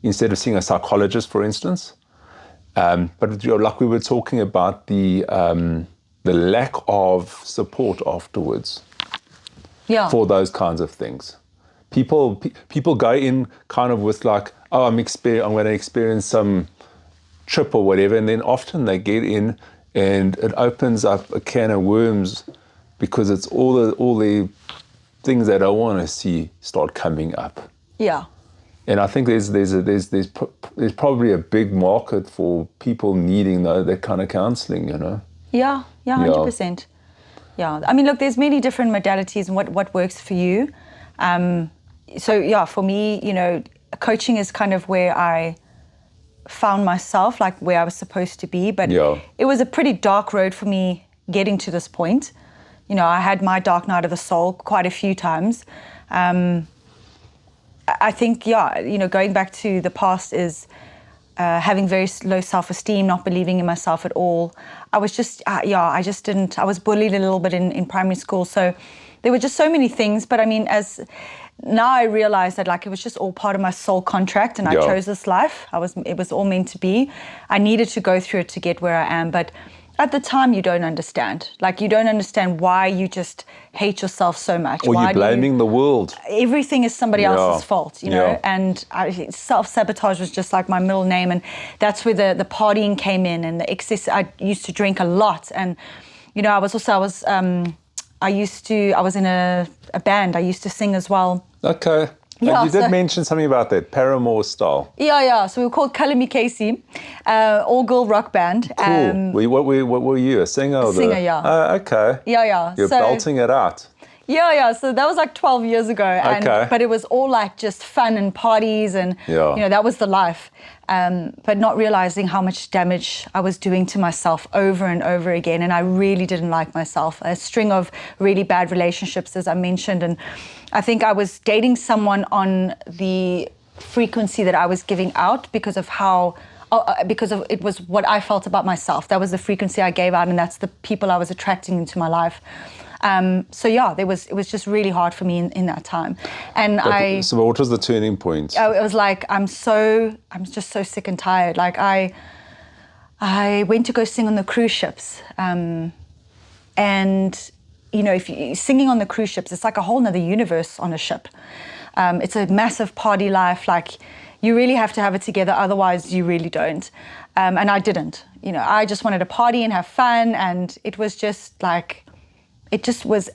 instead of seeing a psychologist, for instance. But like we were talking about the lack of support afterwards for those kinds of things. People go in kind of with like, "Oh, I'm going to experience some trip or whatever," and then often they get in and it opens up a can of worms, because it's all the things that I want to see start coming up. Yeah. And I think there's probably a big market for people needing that kind of counselling, Yeah, 100%. Yeah, I mean, look, there's many different modalities and what works for you. For me, coaching is kind of where I found myself, like where I was supposed to be. But it was a pretty dark road for me getting to this point. I had my dark night of the soul quite a few times. I think, going back to the past is having very low self-esteem, not believing in myself at all. I was just, I was bullied a little bit in primary school. So there were just so many things. But I mean, now I realize that like it was just all part of my soul contract, and I chose this life. It was all meant to be. I needed to go through it to get where I am. But at the time, you don't understand. Like, you don't understand why you just hate yourself so much. Or you're blaming the world. Everything is somebody else's fault, And self-sabotage was just like my middle name. And that's where the partying came in, and the excess. I used to drink a lot. And, I was in a band. I used to sing as well. Okay. You did mention something about that, Paramore style. Yeah. So we were called Kalami Casey, all-girl rock band. Cool. What were you, a singer? Singer, yeah. Okay. Yeah. You're belting it out. Yeah. So that was like 12 years ago. But it was all like just fun and parties, and that was the life. but not realizing how much damage I was doing to myself over and over again. And I really didn't like myself. A string of really bad relationships, as I mentioned. And I think I was dating someone on the frequency that I was giving out because of it was what I felt about myself. That was the frequency I gave out, and that's the people I was attracting into my life. So yeah, it was just really hard for me in that time. And So what was the turning point? It was like, I'm just so sick and tired. Like I went to go sing on the cruise ships. And you know, if you singing on the cruise ships, it's like a whole nother universe on a ship. It's a massive party life. Like, you really have to have it together, otherwise you really don't. And I didn't. You know, I just wanted to party and have fun, and it was just like,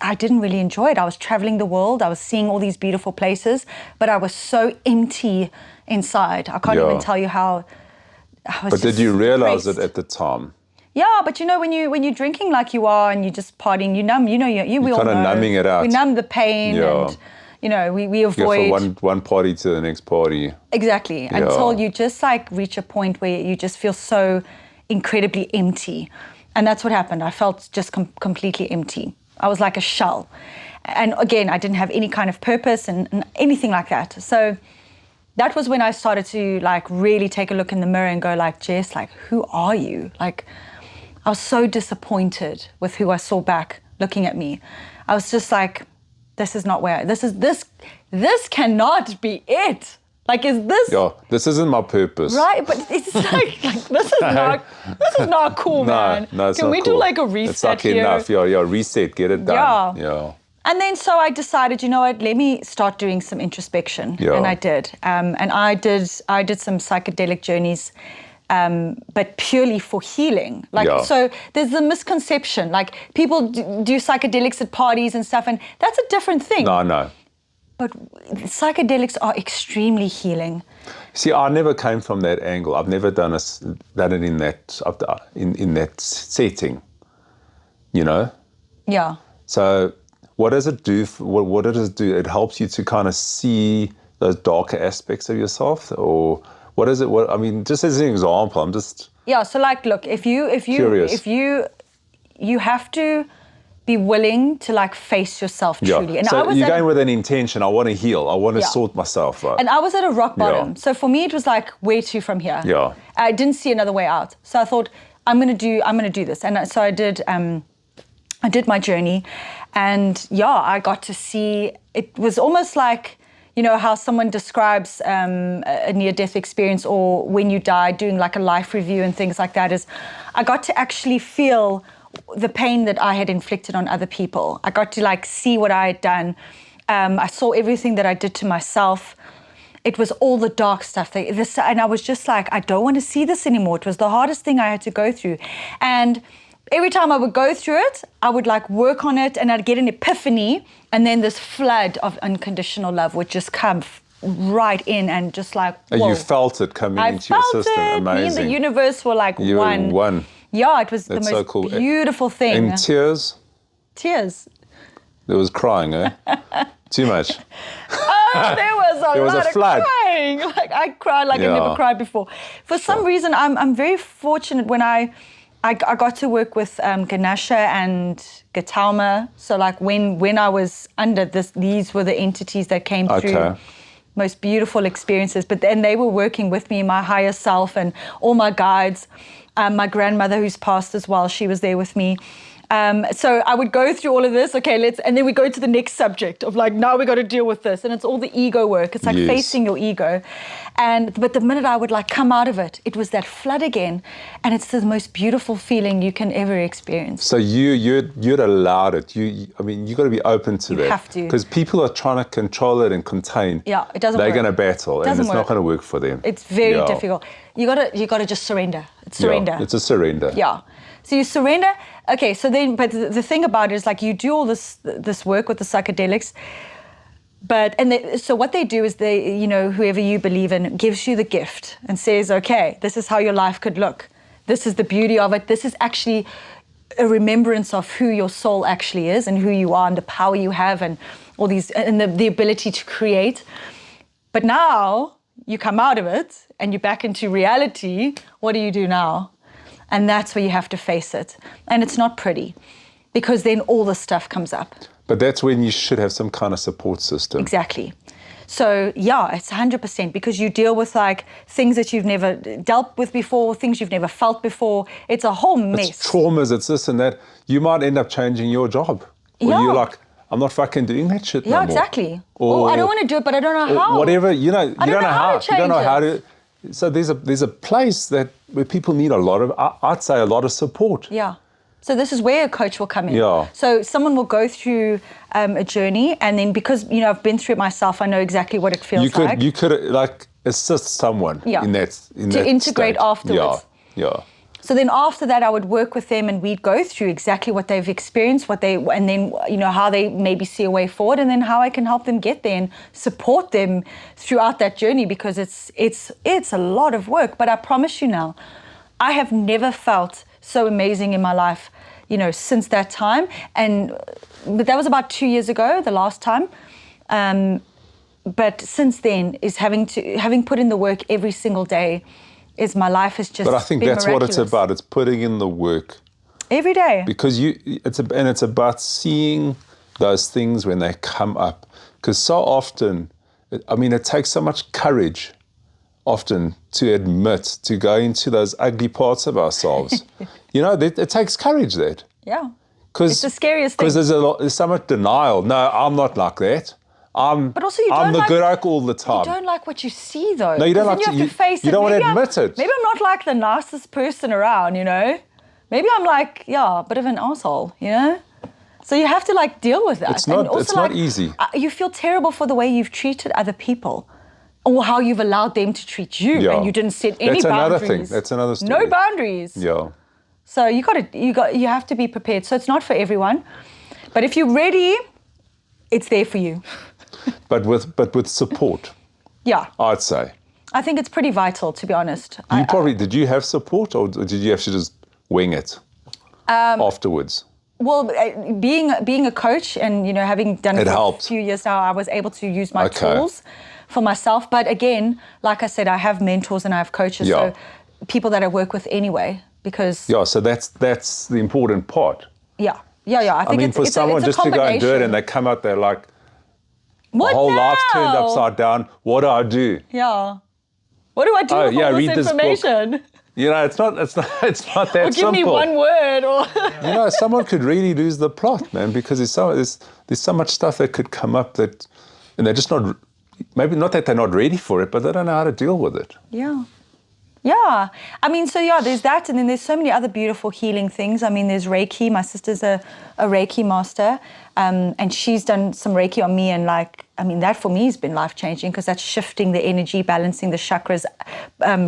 I didn't really enjoy it. I was traveling the world, I was seeing all these beautiful places, but I was so empty inside. I can't even tell you how I was. But did you realize it depressed at the time? Yeah, but you know, when you're drinking like you are and you're just partying, you numb. You know, we all know. Kind of numbing it out. We numb the pain, and you know, we avoid. From one party to the next party. Exactly, until you just like reach a point where you just feel so incredibly empty, and that's what happened. I felt just completely empty. I was like a shell, and again, I didn't have any kind of purpose and anything like that. So that was when I started to like really take a look in the mirror and go like, Jess, like, who are you? Like, I was so disappointed with who I saw back looking at me. I was just like, this is not where, this cannot be it. Like, is this? Yeah, this isn't my purpose. Right, but it's like this is not cool, man. No, it's Can not we cool. do like a reset it's like here? enough. Yeah, reset, get it done. Yeah. And then so I decided, you know what, let me start doing some introspection. Yeah. And I did. And I did some psychedelic journeys, but purely for healing. Like, so there's the misconception, like people do psychedelics at parties and stuff, and that's a different thing. No. But psychedelics are extremely healing. See, I never came from that angle. I've never done it in that setting, you know? Yeah. So what does it do? What does it do? It helps you to kind of see those darker aspects of yourself, or what is it? What I mean, just as an example, I'm just So like, look, if you have to be willing to like face yourself truly. And so you're going with an intention. I want to heal. I want to sort myself out. And I was at a rock bottom. So for me, it was like, where to from here? Yeah. I didn't see another way out. So I thought, I'm gonna do this. And so I did my journey, and I got to see. It was almost like, you know, how someone describes a near-death experience, or when you die, doing like a life review and things like that. Is I got to actually feel the pain that I had inflicted on other people. I got to like see what I had done. I saw everything that I did to myself. It was all the dark stuff. And I was just like, I don't want to see this anymore. It was the hardest thing I had to go through. And every time I would go through it, I would like work on it, and I'd get an epiphany, and then this flood of unconditional love would just come right in, and just like, whoa. You felt it coming into your system. It. Amazing. Me and the universe were like you one. Were one. Yeah, it was That's the so most cool. beautiful thing. And tears? Tears. There was crying, eh? Too much. There was a lot of flood. crying. Like, I cried like I've never cried before. For some reason, I'm very fortunate when I got to work with Ganesha and Gautama. So like when I was under this, these were the entities that came through. Most beautiful experiences. But then they were working with me, my higher self, and all my guides. My grandmother, who's passed as well, she was there with me. So I would go through all of this. Okay, and then we go to the next subject of like, now we got to deal with this, and it's all the ego work. It's like facing your ego, but the minute I would like come out of it, it was that flood again, and it's the most beautiful feeling you can ever experience. So you'd allowed it. I mean, you got to be open to that. You have to, because people are trying to control it and contain. Yeah, it doesn't. They're work. going to battle, and it's not going to work for them. It's very difficult. You gotta just surrender. It's surrender. Yeah, it's a surrender. Yeah. So you surrender. Okay. So then, but the thing about it is like you do all this work with the psychedelics, so what they do is they, you know, whoever you believe in gives you the gift and says, okay, this is how your life could look. This is the beauty of it. This is actually a remembrance of who your soul actually is and who you are and the power you have and all these and the ability to create. But now you come out of it and you're back into reality, what do you do now? And that's where you have to face it. And it's not pretty, because then all the stuff comes up. But that's when you should have some kind of support system. Exactly. So yeah, it's 100%, because you deal with like things that you've never dealt with before, things you've never felt before. It's a whole mess. It's traumas, it's this and that. You might end up changing your job. Or Yeah. you're like, I'm not fucking doing that shit no more. Yeah, exactly. Or I don't want to do it, but I don't know how. Whatever, you know, I don't know how to you don't know change how it. to. So there's a place where people need a lot of, I'd say a lot of support. Yeah. So this is where a coach will come in. Yeah. So someone will go through a journey, and then because, you know, I've been through it myself, I know exactly what it feels like. You could like assist someone in that to integrate state. afterwards. Yeah. So then after that, I would work with them, and we'd go through exactly what they've experienced, and then, you know, how they maybe see a way forward, and then how I can help them get there and support them throughout that journey, because it's a lot of work. But I promise you now, I have never felt so amazing in my life, you know, since that time. But that was about 2 years ago, the last time. But since then, is having put in the work every single day, is my life has just. But I think been that's what it's miraculous. about. It's putting in the work. Every day. Because it's about seeing those things when they come up. Because so often, it takes so much courage often to admit, to go into those ugly parts of ourselves. You know, it takes courage, that. Yeah. Cause, It's the scariest thing. Because there's so much denial. No, I'm not like that. But also you I'm don't the like, good oak all the time. You don't like what you see, though. No, you don't 'Cause like then to- you have to face you it. don't want to Maybe admit it. Maybe I'm not like the nicest person around, you know? Maybe I'm like, a bit of an asshole, you know? So you have to like deal with that. It's not- And also, it's not like, easy. You feel terrible for the way you've treated other people, or how you've allowed them to treat you, Yeah. and you didn't set any That's another boundaries. thing. That's another story. No boundaries. Yeah. So you have to be prepared. So it's not for everyone, but if you're ready, it's there for you. But with support, Yeah, I'd say. I think it's pretty vital, to be honest. Did you have support, or did you have to just wing it afterwards? Well, being a coach, and, you know, having done It it for helped. a few years now, I was able to use my Okay. tools for myself. But again, like I said, I have mentors and I have coaches, Yeah. so people that I work with anyway, because Yeah, so that's the important part. yeah. I think For it's someone a just to go and do it, and they combination. come out there like, What the whole life's turned now? upside down. What do I do? Yeah. What do I do Oh, with yeah, all read this this book. information? You know, it's not that Or give simple. me one word, or You know, someone could really lose the plot, man, because there's so much stuff that could come up and they're just not, maybe not that they're not ready for it, but they don't know how to deal with it. Yeah. I mean, so there's that, and then there's so many other beautiful healing things. I mean, there's Reiki. My sister's a Reiki master, and she's done some Reiki on me, and that for me has been life-changing, because that's shifting the energy, balancing the chakras,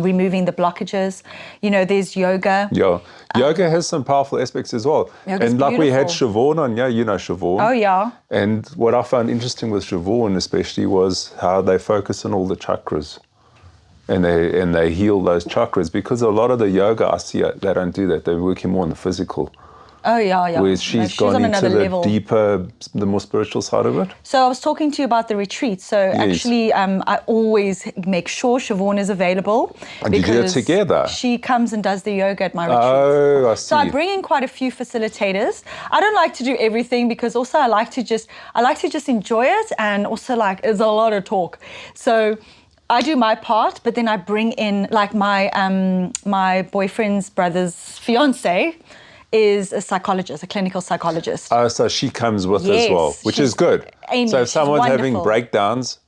removing the blockages. You know, there's yoga. Yeah. Yoga has some powerful aspects as well. Yoga's And like we had beautiful. Siobhan on, you know Siobhan. Oh, yeah. And what I found interesting with Siobhan especially was how they focus on all the chakras. And they heal those chakras, because a lot of the yoga I see, they don't do that. They're working more on the physical. Oh, yeah. Whereas she's gone on into another the level. deeper, the more spiritual side of it. So I was talking to you about the retreat. So actually, I always make sure Siobhan is available. And you do it because together? She comes and does the yoga at my retreat. Oh, I see. So I bring in quite a few facilitators. I don't like to do everything, because also I like to just enjoy it, and also it's a lot of talk. So I do my part, but then I bring in my boyfriend's brother's fiance is a psychologist, a clinical psychologist. Oh, so she comes with as Yes, well, which is good. Amy, so if she's someone's having wonderful. breakdowns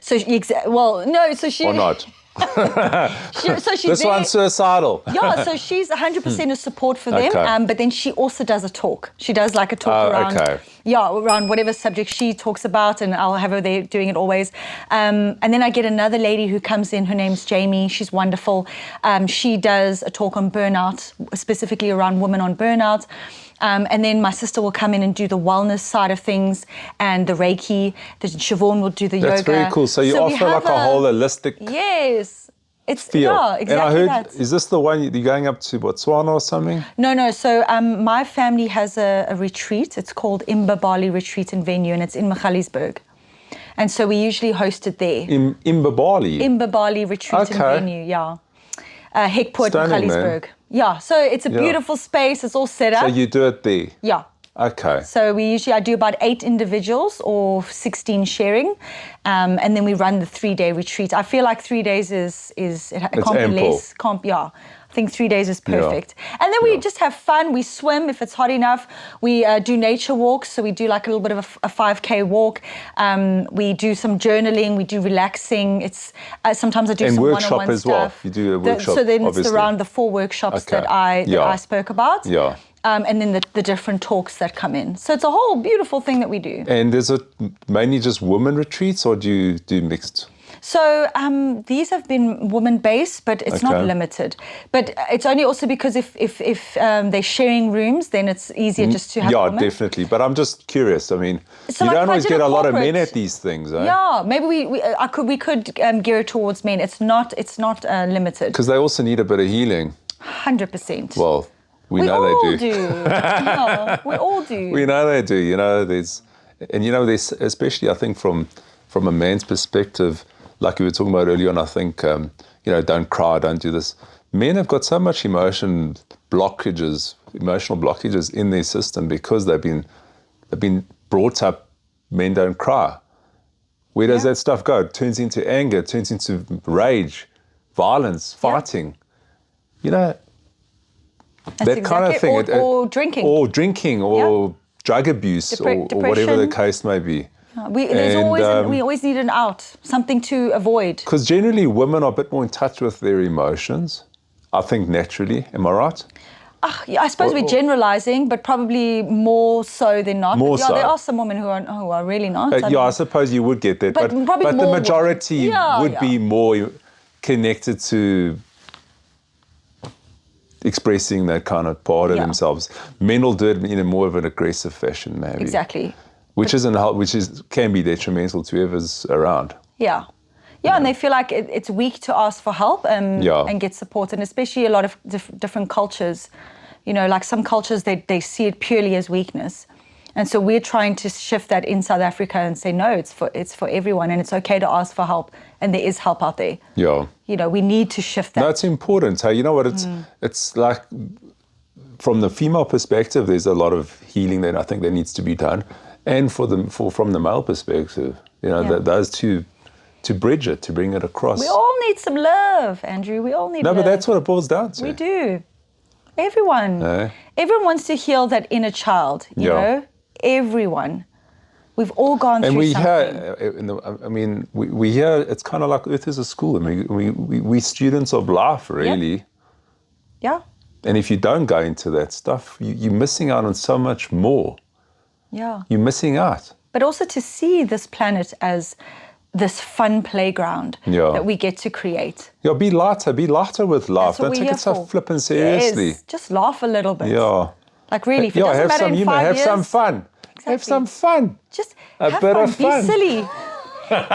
So she or not, so she's this very, one's suicidal. yeah, so she's 100% a support for them. Okay. But then she also does a talk. She does like a talk Oh, around, okay. around whatever subject she talks about, and I'll have her there doing it always. And then I get another lady who comes in. Her name's Jamie. She's wonderful. She does a talk on burnout, specifically around women on burnout. And then my sister will come in and do the wellness side of things, and the Reiki. Siobhan will do the yoga. That's very cool. So you we offer have like a whole holistic Yes. It's feel. Yeah, exactly and I heard, that. is this the one you're going up to Botswana or something? No. So my family has a retreat. It's called Imba Bali Retreat and Venue, and it's in Magaliesburg. And so we usually host it there. In Mbabali? Mbabali Retreat and Venue, yeah. Hekpoort, Magaliesburg. Yeah, so it's a beautiful space. It's all set up. So you do it there? Yeah. Okay. So I do about 8 individuals or 16 sharing, and then we run the 3-day retreat. I feel like 3 days it can't be less. I think 3 days is perfect. And then we just have fun. We swim if it's hot enough. We do nature walks. So we do like a little bit of a 5K walk. We do some journaling. We do relaxing. It's sometimes I do some one-on-one as stuff. Well. You do a workshop, so then obviously. It's around the 4 workshops that I spoke about. Yeah. And then the different talks that come in. So it's a whole beautiful thing that we do. And is it mainly just women retreats, or do you do mixed? So these have been women-based, but it's not limited. But it's only also because if they're sharing rooms, then it's easier just to have women. Yeah, definitely. But I'm just curious. I mean, so you like don't always get a lot of men at these things, eh? Yeah, maybe we could gear it towards men. It's not limited. Because they also need a bit of healing. 100%. Well, we know they do. Yeah, we all do. We know they do. You know, there's, especially I think from a man's perspective, like we were talking about earlier on, I think, don't cry, don't do this. Men have got so much emotional blockages in their system because they've been brought up, men don't cry. Where does that stuff go? It turns into anger, it turns into rage, violence, fighting. You know, that's that kind of thing. Or drinking. Or drinking, or drug abuse, or whatever the case may be. We always need an out, something to avoid. Because generally women are a bit more in touch with their emotions, I think naturally. Am I right? I suppose we're generalizing, but probably more so than not. More so. There are some women who are really not. I suppose you would get that. But the majority would be more connected to expressing that kind of part of themselves. Men will do it in a more of an aggressive fashion, maybe. Exactly. Which can be detrimental to whoever's around. Yeah. Yeah, and they feel like it's weak to ask for help and get support. And especially a lot of different cultures, like some cultures, they see it purely as weakness. And so we're trying to shift that in South Africa and say, no, it's for everyone, and it's okay to ask for help. And there is help out there. Yeah. We need to shift that. That's important. Hey, you know what? It's like, from the female perspective, there's a lot of healing that I think that needs to be done. And from the male perspective, those two, to bridge it, to bring it across. We all need some love, Andrew. We all need love. No, but that's what it boils down to. We do. Everyone. Everyone wants to heal that inner child, you know? Everyone. We've all gone through something. We hear, it's kind of like Earth is a school. I mean, we students of life, really. Yeah. And if you don't go into that stuff, you're missing out on so much more. Yeah. You're missing out. But also to see this planet as this fun playground that we get to create. Yeah, be lighter with life. Don't take it so flippin' seriously. Yes. Just laugh a little bit. Yeah. Like really, if it doesn't matter in 5 years. Have some fun. Exactly. Have some fun. Just a have bit fun. Of fun. Be silly.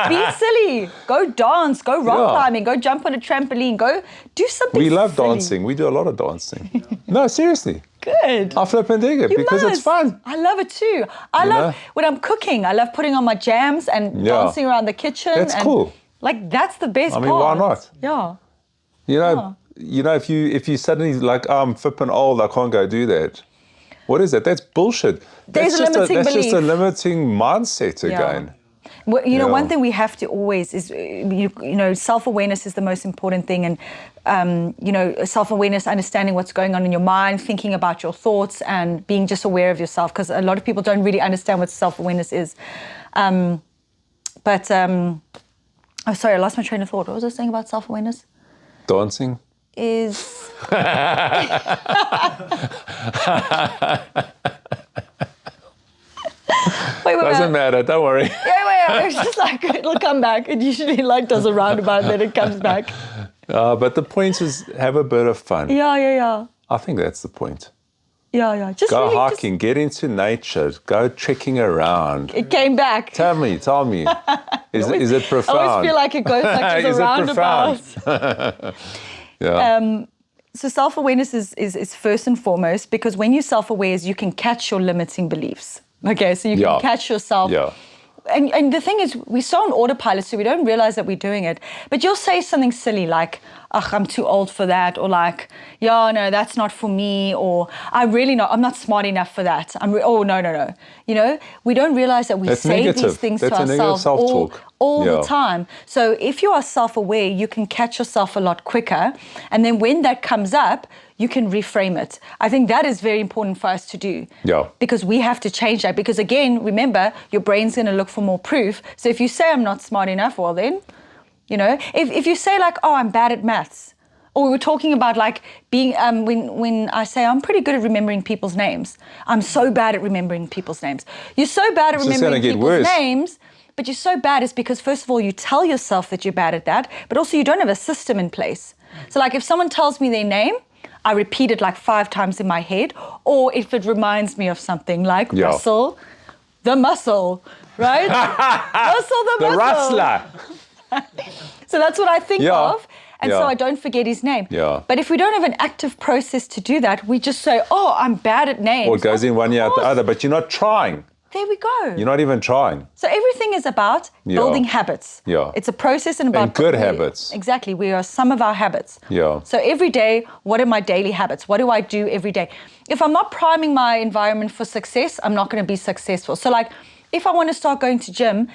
Be silly. Go dance. Go rock climbing. Go jump on a trampoline. Go do something We love silly. dancing. We do a lot of dancing. No, seriously. Good. I flip and dig it because it's fun. I love it too. I love when I'm cooking. I love putting on my jams and dancing around the kitchen. That's cool. Like that's the best part. I mean, why not? Yeah. If you suddenly like, I'm flipping old, I can't go do that. What is that? That's bullshit. That's just a limiting mindset again. Well, one thing we have to always is, self-awareness is the most important thing. And, self-awareness, understanding what's going on in your mind, thinking about your thoughts and being just aware of yourself. Because a lot of people don't really understand what self-awareness is. Oh, sorry, I lost my train of thought. What was I saying about self-awareness? Dancing. Is... Doesn't matter, don't worry. It's just like, it'll come back. It usually does a roundabout, then it comes back. But the point is, have a bit of fun. Yeah. I think that's the point. Yeah. Just go hiking, get into nature, go trekking around. It came back. Tell me. Is it profound? I always feel like it goes back to the roundabout. Yeah. So self-awareness is first and foremost, because when you're self-aware, you can catch your limiting beliefs. Okay, so you can catch yourself and the thing is, we're so on autopilot, so we don't realize that we're doing it. But you'll say something silly like, ugh, I'm too old for that, or like, yeah, no, that's not for me, or I'm not smart enough for that. Oh, no. You know, we don't realize that we say negative. these things That's to a negative ourselves self-talk. all Yeah. the time. So if you are self-aware, you can catch yourself a lot quicker. And then when that comes up, you can reframe it. I think that is very important for us to do. Yeah. Because we have to change that. Because again, remember, your brain's going to look for more proof. So if you say I'm not smart enough, well then, you know, if you say like, oh, I'm bad at maths, or we were talking about like being, when I say I'm pretty good at remembering people's names, I'm so bad at remembering people's names. You're so bad at remembering people's names, but you're so bad is because first of all, you tell yourself that you're bad at that, but also you don't have a system in place. So like if someone tells me their name, I repeat it like 5 times in my head, or if it reminds me of something like Russell, the muscle, right? Russell, the muscle. The rustler. So that's what I think of. And so Yeah. I don't forget his name. Yeah. But if we don't have an active process to do that, we just say, oh, I'm bad at names. Or it goes in one ear out the other, but you're not trying. There we go. You're not even trying. So everything is about building habits. Yeah. It's a process and about And good habits. Exactly. We are some of our habits. Yeah. So every day, what are my daily habits? What do I do every day? If I'm not priming my environment for success, I'm not going to be successful. So like if I want to start going to gym,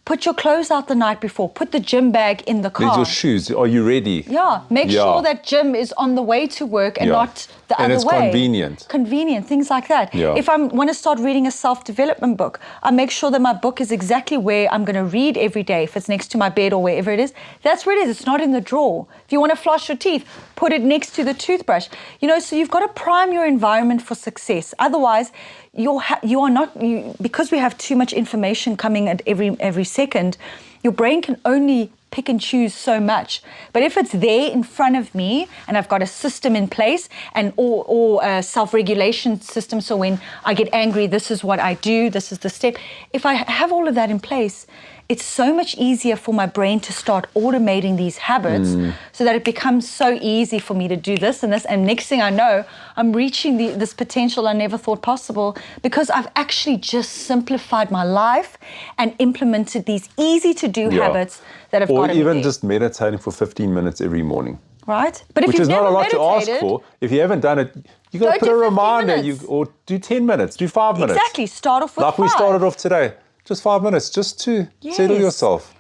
put your clothes out the night before. Put the gym bag in the car. There's your shoes. Are you ready? Yeah. Make sure that gym is on the way to work and not the other way. And it's convenient. Convenient, things like that. Yeah. If I want to start reading a self-development book, I make sure that my book is exactly where I'm going to read every day. If it's next to my bed or wherever it is, that's where it is. It's not in the drawer. If you want to floss your teeth, put it next to the toothbrush. You know, so you've got to prime your environment for success. Otherwise, because we have too much information coming at every second, your brain can only pick and choose so much. But if it's there in front of me and I've got a system in place or a self-regulation system, so when I get angry, this is what I do, this is the step. If I have all of that in place, it's so much easier for my brain to start automating these habits so that it becomes so easy for me to do this and this. And next thing I know, I'm reaching this potential I never thought possible because I've actually just simplified my life and implemented these easy to do habits that have got to be Or even there. just meditating for 15 minutes every morning. Right? But if Which you've is not never a lot to ask meditated, for. If you haven't done it, you got to Go put do a 15 reminder. minutes. Or do 10 minutes, do 5 minutes. Exactly. Start off with Like we 5. started off today. Just 5 minutes, just to settle Yes. yourself.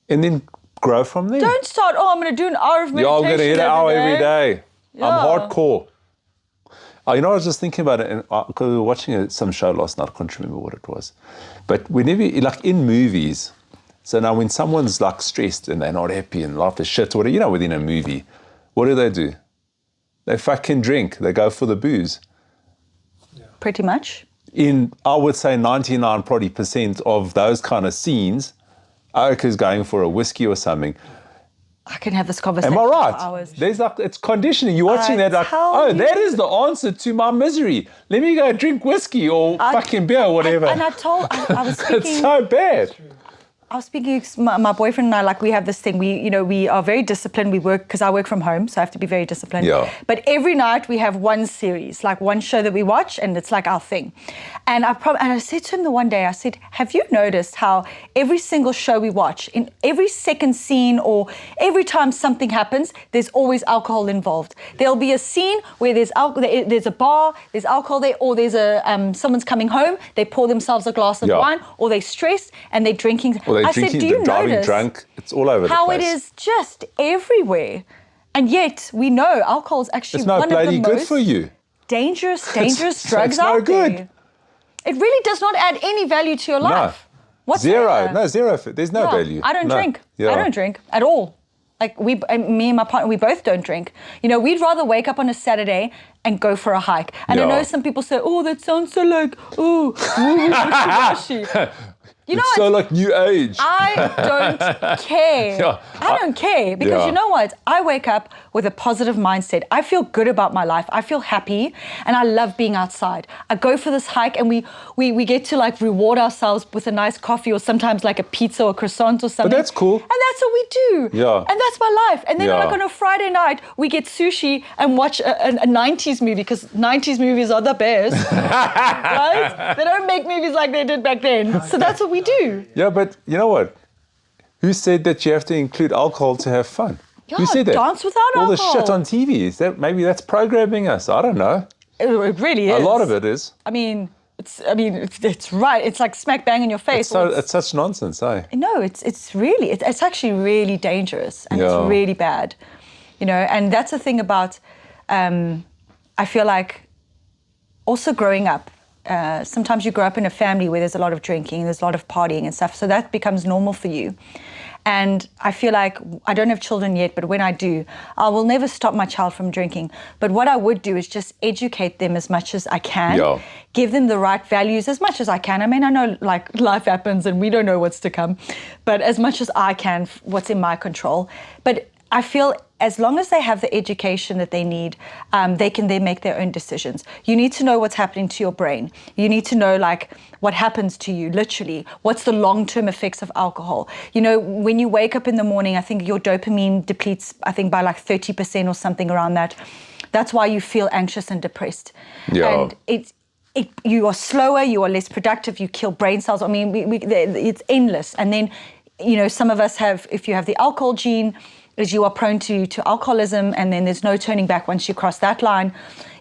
And then grow from there. Don't start, I'm going to do an hour of meditation. Yeah, I'm going to hit an hour every day. Yeah. I'm hardcore. You know, I was just thinking about it, because we were watching some show last night. I can't remember what it was. But whenever, like in movies, so now when someone's like stressed and they're not happy and life is shit, or whatever, you know, within a movie, what do? They fucking drink. They go for the booze. Pretty much. In, I would say 99% probably of those kind of scenes, Erica's going for a whiskey or something. I can have this conversation Am I for right? hours. There's like, it's conditioning. You're watching that like, tell you. that is the answer to my misery. Let me go drink whiskey or fucking beer or whatever. And I was speaking. It's so bad. I was speaking, my boyfriend and I, like we have this thing, we are very disciplined. We work, because I work from home, so I have to be very disciplined. Yeah. But every night we have one series, like one show that we watch, and it's like our thing. And I said to him the one day, I said, have you noticed how every single show we watch, in every second scene or every time something happens, there's always alcohol involved. There'll be a scene where there's a bar, there's alcohol there, or there's someone's coming home, they pour themselves a glass of wine, or they're stressed and they're drinking. Or they're I drinking, said, do you driving notice drunk. It's all over the place. how it is just everywhere? And yet we know alcohol is actually It's not one of the bloody good most for you. dangerous drugs it's no out good. there. It really does not add any value to your life. Zero. No, zero. There's no Yeah, value. I don't drink. Yeah. I don't drink at all. Like me and my partner, we both don't drink. We'd rather wake up on a Saturday and go for a hike. And I know some people say, oh, that sounds so like, wishy-washy. It's so like new age. I don't care. Yeah. I don't care because you know what? I wake up with a positive mindset, I feel good about my life. I feel happy and I love being outside. I go for this hike and we get to like reward ourselves with a nice coffee or sometimes like a pizza or croissant or something. But that's cool. And that's what we do. Yeah. And that's my life. And then Yeah. like on a Friday night, we get sushi and watch a 90s movie because 90s movies are the best. Right? They don't make movies like they did back then. So that's what we do. Yeah, but you know what? Who said that you have to include alcohol to have fun? Yeah, Who said that? dance without All alcohol. the shit on TV. Is that maybe that's programming us? I don't know. It really is. A lot of it is. I mean, it's right. It's like smack bang in your face. It's such nonsense, eh? No, it's actually really dangerous and Yeah. it's really bad, you know. And that's the thing about, I feel like, also growing up. Sometimes you grow up in a family where there's a lot of drinking, there's a lot of partying and stuff, so that becomes normal for you. And I feel like I don't have children yet, but when I do, I will never stop my child from drinking. But what I would do is just educate them as much as I can, Yeah. give them the right values as much as I can. I mean, I know like life happens and we don't know what's to come, but as much as I can, what's in my control. But I feel as long as they have the education that they need, they can then make their own decisions. You need to know what's happening to your brain. You need to know like what happens to you, literally. What's the long-term effects of alcohol? You know, when you wake up in the morning, I think your dopamine depletes, I think by like 30% or something around that. That's why you feel anxious and depressed. Yeah. And you are slower, you are less productive, you kill brain cells. I mean, it's endless. And then, you know, some of us have, if you have the alcohol gene, is you are prone to alcoholism, and then there's no turning back once you cross that line.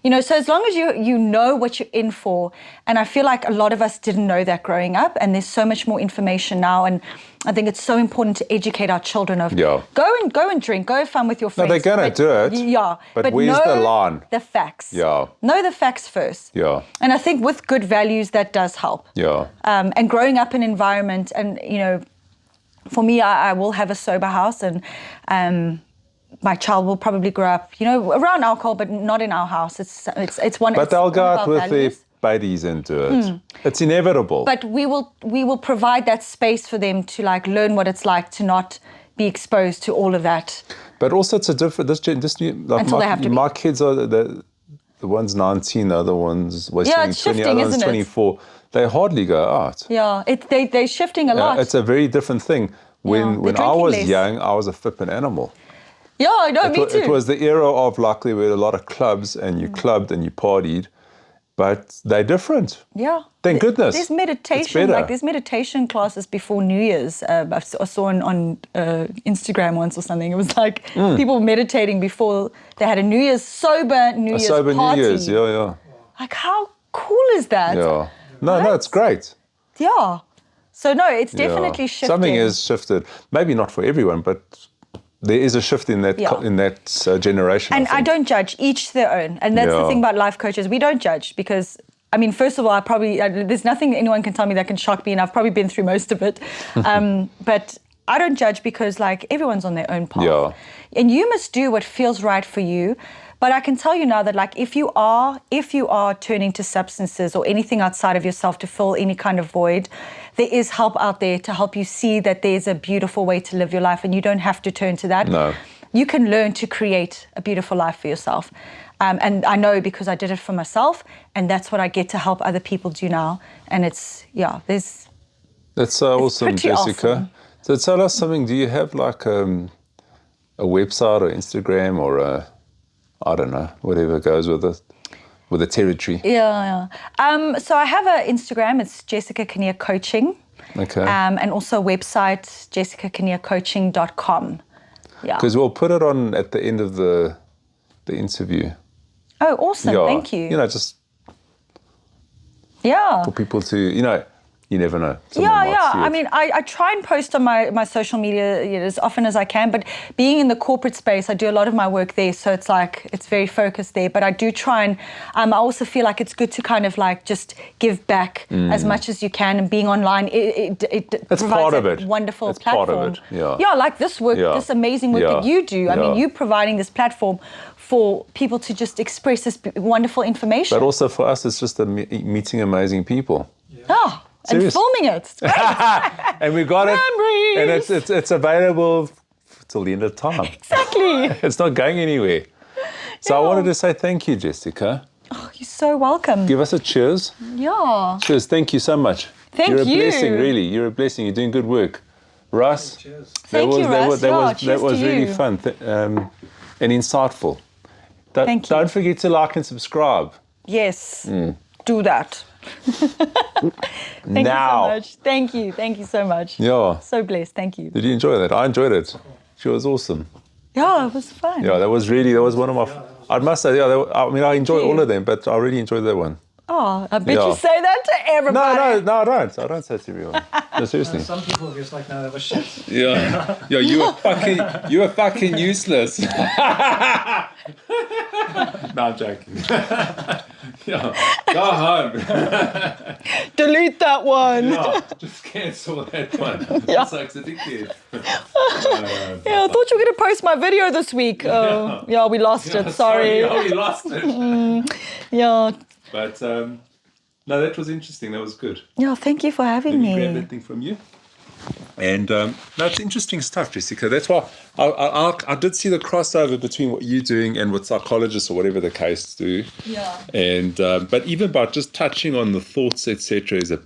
You know, so as long as you know what you're in for, and I feel like a lot of us didn't know that growing up, and there's so much more information now, and I think it's so important to educate our children of go and drink, go have fun with your friends. No, they're gonna do it. Yeah. But where's the line? The facts. Yeah. Know the facts first. Yeah. And I think with good values, that does help. Yeah. And growing up in an environment, and you know, for me, I will have a sober house, and my child will probably grow up, you know, around alcohol, but not in our house. It's one. But they'll go one of out our with their values. buddies into it. It's inevitable. But we will provide that space for them to like learn what it's like to not be exposed to all of that. But also, it's a different. Like Until they have to be. my kids are the one's 19, the other one's Yeah, it's 20, the shifting, other one's isn't it? 24. They hardly go out. Yeah, they're shifting a lot. It's a very different thing. When they're I drinking was less. young, I was a flippant animal. Yeah, no, me too. It was the era of like there were a lot of clubs and you clubbed and you partied, but they're different. Yeah. Thank goodness. There's It's meditation, better. like there's meditation classes before New Year's. I saw on Instagram once or something. It was like people meditating before they had a New Year's sober New Year's sober party. New Year's, yeah. Like how cool is that? Yeah. No, Right? it's great. Yeah. So no, it's Yeah. definitely shifting. Something has shifted. Maybe not for everyone, but there is a shift in that generation. And I don't judge, each their own. And that's the Yeah. thing about life coaches. We don't judge because, I mean, first of all, there's nothing anyone can tell me that can shock me, and I've probably been through most of it. But I don't judge because, like, everyone's on their own path. Yeah. And you must do what feels right for you. But I can tell you now that, like, if you are turning to substances or anything outside of yourself to fill any kind of void, there is help out there to help you see that there's a beautiful way to live your life, and you don't have to turn to that. No. You can learn to create a beautiful life for yourself. And I know because I did it for myself, and that's what I get to help other people do now. And That's awesome, pretty Jessica. awesome. So tell us something. Do you have like a website or Instagram or I don't know, whatever goes with it, with the territory? Yeah. So I have an Instagram. It's Jessica Kinear Coaching. Okay. And also a website, jessicakinearcoaching.com. Yeah. Because we'll put it on at the end of the interview. Oh, awesome. Yeah. Thank you. You know, just Yeah. for people to, you never know. Someone might see I it. mean, I try and post on my social media as often as I can, but being in the corporate space, I do a lot of my work there, so it's like, it's very focused there. But I do try and, I also feel like it's good to kind of like just give back as much as you can, and being online, it That's provides part of a it. wonderful That's platform. part of it, yeah. Yeah, like this work, Yeah. this amazing work Yeah. that you do. I mean, Yeah. you providing this platform for people to just express this wonderful information. But also for us, it's just meeting amazing people. Oh, and Serious. filming it. It's great. And we got it. Memories. And it's available till the end of time. Exactly. It's not going anywhere. So I wanted to say thank you, Jessica. Oh, you're so welcome. Give us a cheers. Yeah. Cheers. Thank you so much. Thank You're a you. blessing, really. You're a blessing. You're doing good work. Russ, Cheers. Thank you, Russ. that was cheers to really you. fun and insightful. Thank you. Don't forget to like and subscribe. Yes. Do that. Thank Now. you so much. Thank you so much. Yeah. So blessed. Thank you. Did you enjoy that? I enjoyed it. She was awesome. Yeah, it was fun. Yeah, that was one of my. I must say, I enjoy you. all of them, but I really enjoyed that one. Oh, I bet Yeah. you say that to everybody. No, I don't. I don't say it to everyone. No, seriously. Some people are just like, no, that was shit. Yeah, you were fucking useless. No, I'm joking. Yeah, go home. Delete that one. Yeah, just cancel that one. Yeah. It's like addictive. Yeah, I thought you were going to post my video this week. Oh, yeah, we lost it. Sorry. Oh, we lost it. Yeah. But no, that was interesting. That was good. Yeah, thank you for having Let me grab me. that thing from you. And no, it's interesting stuff, Jessica. That's why I did see the crossover between what you're doing and what psychologists or whatever the case do. Yeah. And but even by just touching on the thoughts, etc., is a